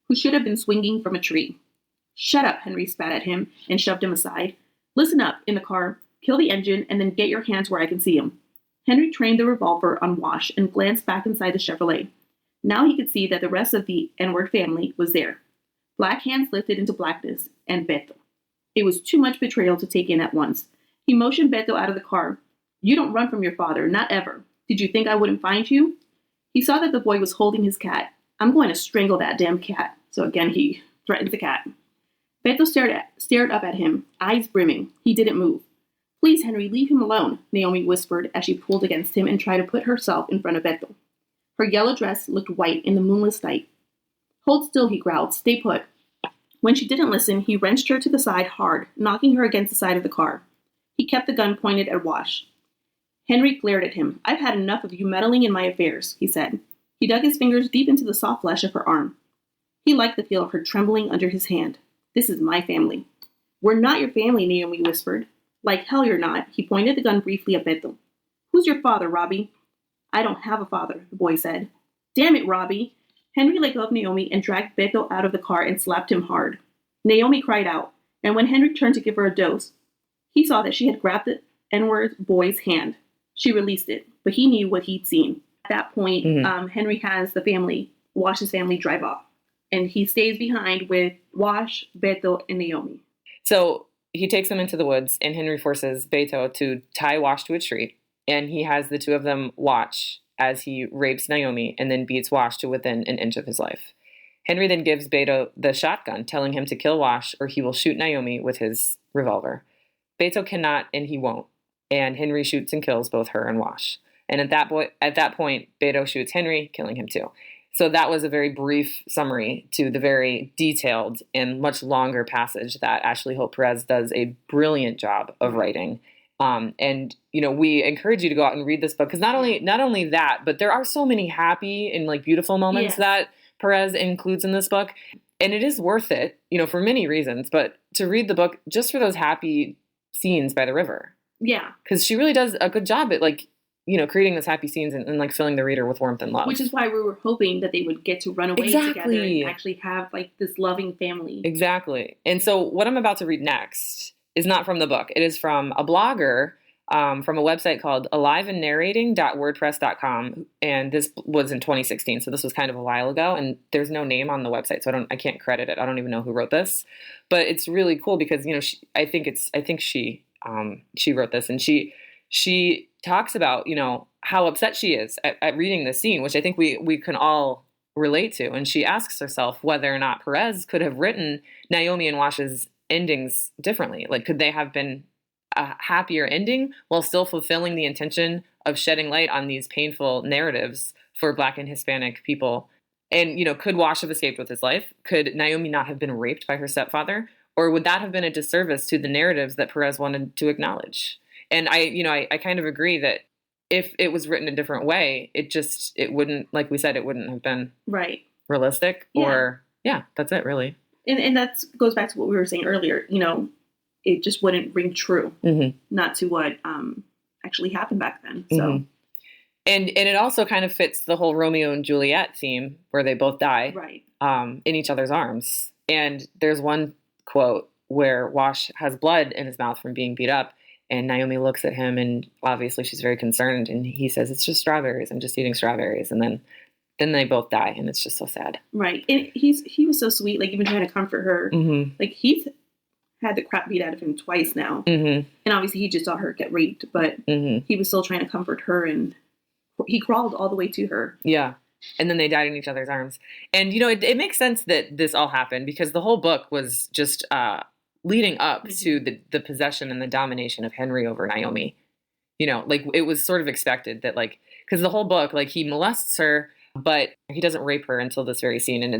who should have been swinging from a tree. "Shut up," Henry spat at him and shoved him aside. "Listen up," in the car. "Kill the engine and then get your hands where I can see him." Henry trained the revolver on Wash and glanced back inside the Chevrolet. Now he could see that the rest of the N-word family was there. Black hands lifted into blackness, and Beto. It was too much betrayal to take in at once. He motioned Beto out of the car. You don't run from your father, not ever. Did you think I wouldn't find you? He saw that the boy was holding his cat. I'm going to strangle that damn cat. So again, he threatens the cat. Beto stared up at him, eyes brimming. He didn't move. Please, Henry, leave him alone, Naomi whispered as she pulled against him and tried to put herself in front of Beto. Her yellow dress looked white in the moonless night. Hold still, he growled. Stay put. When she didn't listen, he wrenched her to the side hard, knocking her against the side of the car. He kept the gun pointed at Wash. Henry glared at him. I've had enough of you meddling in my affairs, he said. He dug his fingers deep into the soft flesh of her arm. He liked the feel of her trembling under his hand. This is my family. We're not your family, Naomi whispered. Like hell you're not. He pointed the gun briefly at Beto. Who's your father, Robbie? I don't have a father, the boy said. Damn it, Robbie. Henry let go of Naomi and dragged Beto out of the car and slapped him hard. Naomi cried out, and when Henry turned to give her a dose, he saw that she had grabbed the N-word boy's hand. She released it, but he knew what he'd seen. At that point, Henry has the family, Wash's family, drive off. And he stays behind with Wash, Beto, and Naomi. So he takes them into the woods, and Henry forces Beto to tie Wash to a tree. And he has the two of them watch as he rapes Naomi and then beats Wash to within an inch of his life. Henry then gives Beto the shotgun, telling him to kill Wash or he will shoot Naomi with his revolver. Beto cannot, and he won't. And Henry shoots and kills both her and Wash. And at that point, Beto shoots Henry, killing him too. So that was a very brief summary to the very detailed and much longer passage that Ashley Hope Perez does a brilliant job of writing. And we encourage you to go out and read this book because not only that, but there are so many happy and like beautiful moments that Perez includes in this book, and it is worth it, for many reasons. But to read the book just for those happy scenes by the river, because she really does a good job at creating those happy scenes and like filling the reader with warmth and love. Which is why we were hoping that they would get to run away together and actually have like this loving family. Exactly. And so what I'm about to read next is not from the book. It is from a blogger from a website called aliveandnarrating.wordpress.com. And this was in 2016. So this was kind of a while ago. And there's no name on the website. So I can't credit it. I don't even know who wrote this. But it's really cool because, I think she wrote this. And she talks about, how upset she is at reading this scene, which I think we can all relate to. And she asks herself whether or not Perez could have written Naomi and Wash's endings differently. Like, could they have been a happier ending while still fulfilling the intention of shedding light on these painful narratives for Black and Hispanic people? And, could Wash have escaped with his life? Could Naomi not have been raped by her stepfather? Or would that have been a disservice to the narratives that Perez wanted to acknowledge? And I kind of agree that if it was written a different way, it wouldn't, like we said, it wouldn't have been realistic or that's it really. And that goes back to what we were saying earlier, it just wouldn't ring true, not to what actually happened back then. So, and it also kind of fits the whole Romeo and Juliet theme where they both die in each other's arms. And there's one quote where Wash has blood in his mouth from being beat up. And Naomi looks at him and obviously she's very concerned. And he says, it's just strawberries. I'm just eating strawberries. And then they both die. And it's just so sad. Right. And he was so sweet, like even trying to comfort her. Like he's had the crap beat out of him twice now. And obviously he just saw her get raped. But he was still trying to comfort her. And he crawled all the way to her. Yeah. And then they died in each other's arms. And, it makes sense that this all happened because the whole book was just leading up to the possession and the domination of Henry over Naomi. It was sort of expected that because the whole book, he molests her, but he doesn't rape her until this very scene. And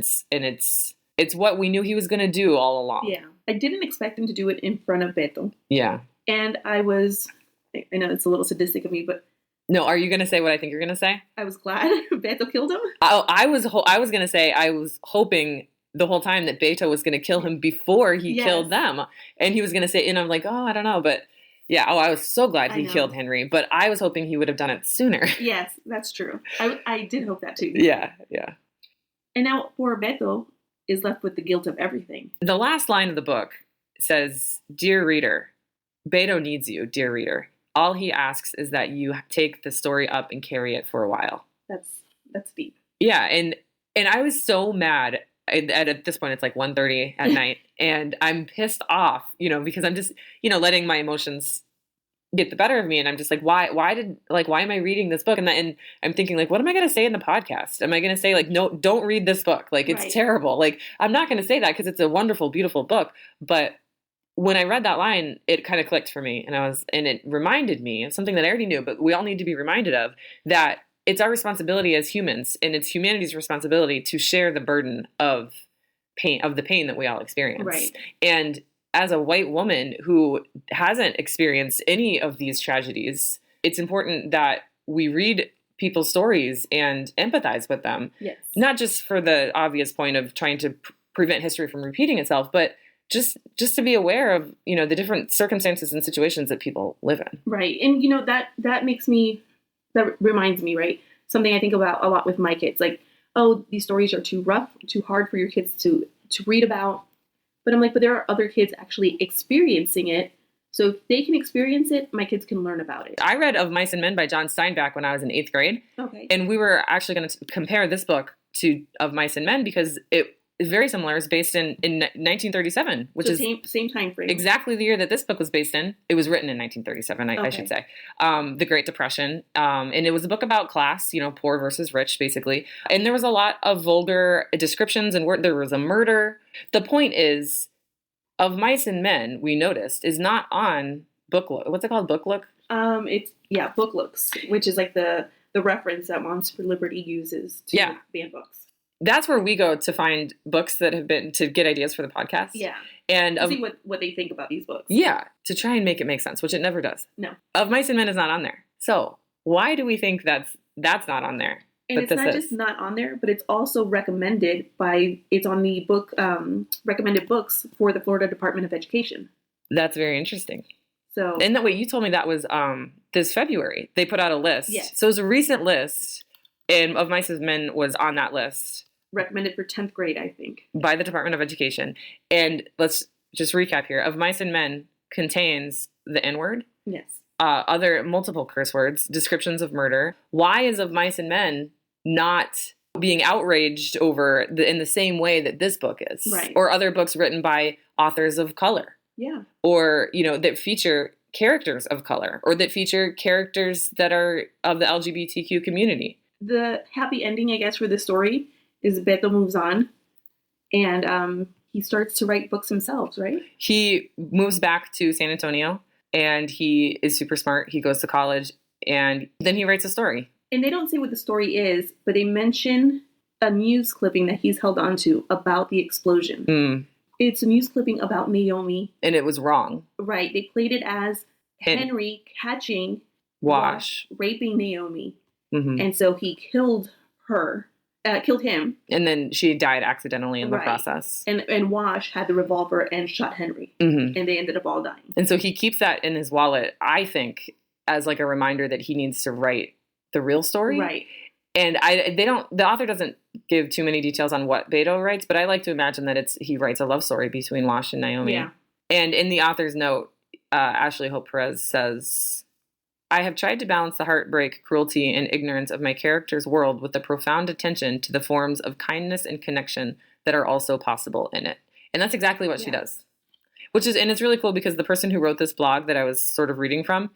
it's what we knew he was going to do all along. Yeah. I didn't expect him to do it in front of Beto. Yeah. And I know it's a little sadistic of me, but. No, are you going to say what I think you're going to say? I was glad Beto killed him. Oh, I was going to say I was hoping the whole time that Beto was going to kill him before he killed them. And he was going to say, and I'm like, oh, I don't know. But I was so glad he killed Henry. But I was hoping he would have done it sooner. Yes, that's true. I did hope that too. Yeah. And now poor Beto is left with the guilt of everything. The last line of the book says, Dear reader, Beto needs you, dear reader. All he asks is that you take the story up and carry it for a while. That's deep. Yeah, and I was so mad. At this point, it's like 1:30 at night, and I'm pissed off, because I'm just, letting my emotions get the better of me, and I'm just like, why am I reading this book? And I'm thinking, like, what am I going to say in the podcast? Am I going to say, like, no, don't read this book, like, it's terrible? Like, I'm not going to say that because it's a wonderful, beautiful book, but when I read that line, it kind of clicked for me, and it reminded me of something that I already knew, but we all need to be reminded of, that it's our responsibility as humans, and it's humanity's responsibility to share the burden of the pain that we all experience. Right. And as a white woman who hasn't experienced any of these tragedies, it's important that we read people's stories and empathize with them. Yes. Not just for the obvious point of trying to prevent history from repeating itself, but just to be aware of, the different circumstances and situations that people live in. Right. And, that reminds me, right? Something I think about a lot with my kids, like, oh, these stories are too rough, too hard for your kids to read about. But I'm like, but there are other kids actually experiencing it. So if they can experience it, my kids can learn about it. I read Of Mice and Men by John Steinbeck when I was in 8th grade. Okay. And we were actually going to compare this book to Of Mice and Men because it is very similar. It's based in 1937, which is same time frame. Exactly the year that this book was based in. It was written in 1937, I should say. The Great Depression. And it was a book about class, poor versus rich, basically. And there was a lot of vulgar descriptions and there was a murder. The point is, Of Mice and Men, we noticed, is not on Book Look. What's it called? Book Look? Book Looks, which is like the reference that Moms for Liberty uses to ban books. That's where we go to find books that have been, to get ideas for the podcast. Yeah. And see what they think about these books. Yeah. To try and make it make sense, which it never does. No. Of Mice and Men is not on there. So why do we think that's not on there? And it's not just not on there, but it's also recommended it's on the book, recommended books for the Florida Department of Education. That's very interesting. So. And you told me that was this February. They put out a list. Yes. So it was a recent list, and Of Mice and Men was on that list. Recommended for 10th grade, I think. By the Department of Education. And let's just recap here. Of Mice and Men contains the N-word. Yes. Other multiple curse words, descriptions of murder. Why is Of Mice and Men not being outraged over in the same way that this book is? Right. Or other books written by authors of color. Yeah. Or, that feature characters of color. Or that feature characters that are of the LGBTQ community. The happy ending, I guess, for this story is Beto moves on, and he starts to write books himself, right? He moves back to San Antonio, and he is super smart. He goes to college, and then he writes a story. And they don't say what the story is, but they mention a news clipping that he's held onto about the explosion. Mm. It's a news clipping about Naomi. And it was wrong. Right. They played it as Henry catching Wash raping Naomi. Mm-hmm. And so he killed him. And then she died accidentally in the process. And Wash had the revolver and shot Henry. Mm-hmm. And they ended up all dying. And so he keeps that in his wallet, I think, as like a reminder that he needs to write the real story. Right. And the author doesn't give too many details on what Beto writes, but I like to imagine that he writes a love story between Wash and Naomi. Yeah. And in the author's note, Ashley Hope Perez says, I have tried to balance the heartbreak, cruelty, and ignorance of my character's world with the profound attention to the forms of kindness and connection that are also possible in it. And that's exactly what she does. And it's really cool because the person who wrote this blog that I was sort of reading from,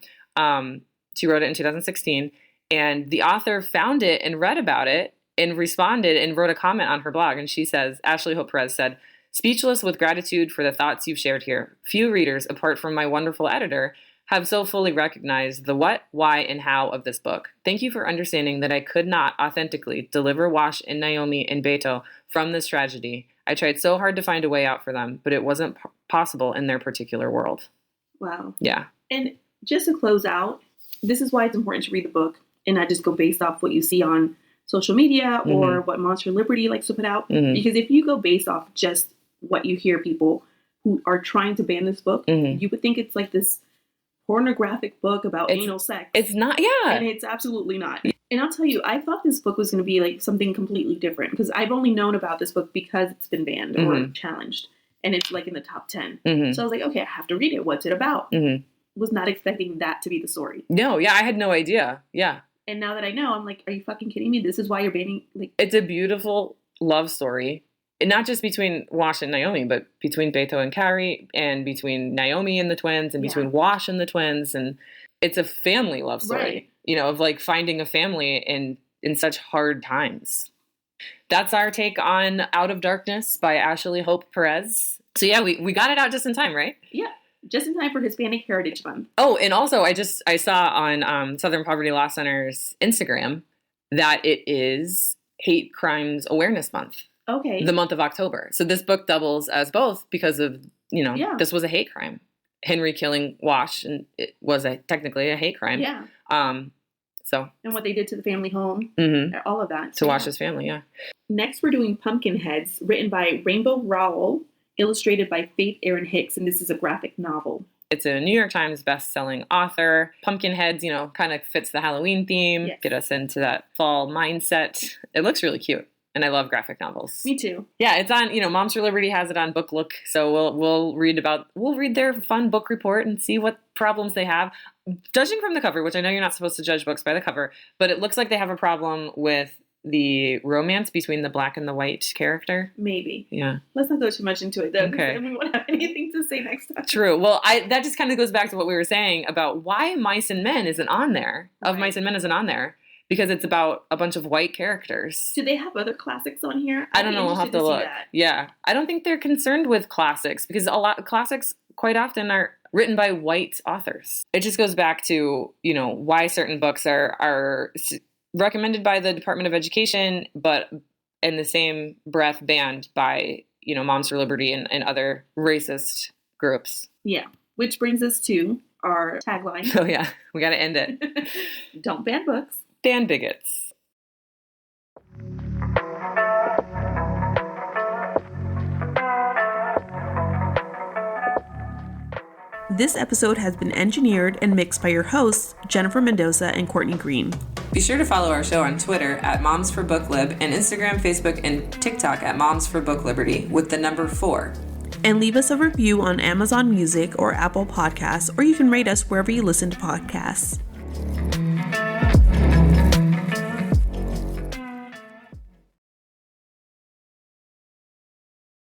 she wrote it in 2016, and the author found it and read about it and responded and wrote a comment on her blog. And she says, Ashley Hope Perez said, speechless with gratitude for the thoughts you've shared here. Few readers, apart from my wonderful editor, have so fully recognized the what, why, and how of this book. Thank you for understanding that I could not authentically deliver Wash and Naomi and Beto from this tragedy. I tried so hard to find a way out for them, but it wasn't possible in their particular world. Wow. Yeah. And just to close out, this is why it's important to read the book and not just go based off what you see on social media or what Moms for Liberty likes to put out. Mm-hmm. Because if you go based off just what you hear people who are trying to ban this book, you would think it's like this pornographic book about anal sex. It's not, yeah. And it's absolutely not. And I'll tell you, I thought this book was going to be like something completely different because I've only known about this book because it's been banned or challenged. And it's like in the top 10. So I was like, okay, I have to read it. What's it about? was not expecting that to be the story. No, yeah, I had no idea. Yeah. And now that I know, I'm like, are you fucking kidding me? This is why you're banning, like... It's a beautiful love story. And not just between Wash and Naomi, but between Beto and Carrie, and between Naomi and the twins, and between Wash and the twins. And it's a family love story, right. You know, of like finding a family in such hard times. That's our take on Out of Darkness by Ashley Hope Perez. So yeah, we got it out just in time, right? Yeah. Just in time for Hispanic Heritage Month. Oh, and also I saw on Southern Poverty Law Center's Instagram that it is Hate Crimes Awareness Month. Okay. The month of October. So this book doubles as both because of, you know, this was a hate crime. Henry killing Wash, and it was technically a hate crime. Yeah. So. And what they did to the family home. Mm-hmm. All of that. To Wash's family, yeah. Next, we're doing Pumpkinheads, written by Rainbow Rowell, illustrated by Faith Erin Hicks, and this is a graphic novel. It's a New York Times best-selling author. Pumpkinheads, you know, kind of fits the Halloween theme. Yes. Get us into that fall mindset. It looks really cute. And I love graphic novels. Me too. Yeah, it's on, you know, Moms for Liberty has it on Book Look. So we'll read their fun book report and see what problems they have. Judging from the cover, which I know you're not supposed to judge books by the cover, but it looks like they have a problem with the romance between the black and the white character. Maybe. Yeah. Let's not go too much into it, though. Okay. We won't have anything to say next time. True. Well, that just kind of goes back to what we were saying about why Mice and Men isn't on there. Right. Of Mice and Men isn't on there. Because it's about a bunch of white characters. Do they have other classics on here? I don't know. We'll have to look. Yeah. I don't think they're concerned with classics because a lot of classics quite often are written by white authors. It just goes back to, you know, why certain books are recommended by the Department of Education, but in the same breath banned by, you know, Moms for Liberty and other racist groups. Yeah. Which brings us to our tagline. Oh, yeah. We got to end it. Don't ban books. Ban bigots. This episode has been engineered and mixed by your hosts, Jennifer Mendoza and Courtney Green. Be sure to follow our show on Twitter at Moms for Book Lib and Instagram, Facebook, and TikTok at Moms for Book Liberty with the number 4. And leave us a review on Amazon Music or Apple Podcasts, or you can rate us wherever you listen to podcasts.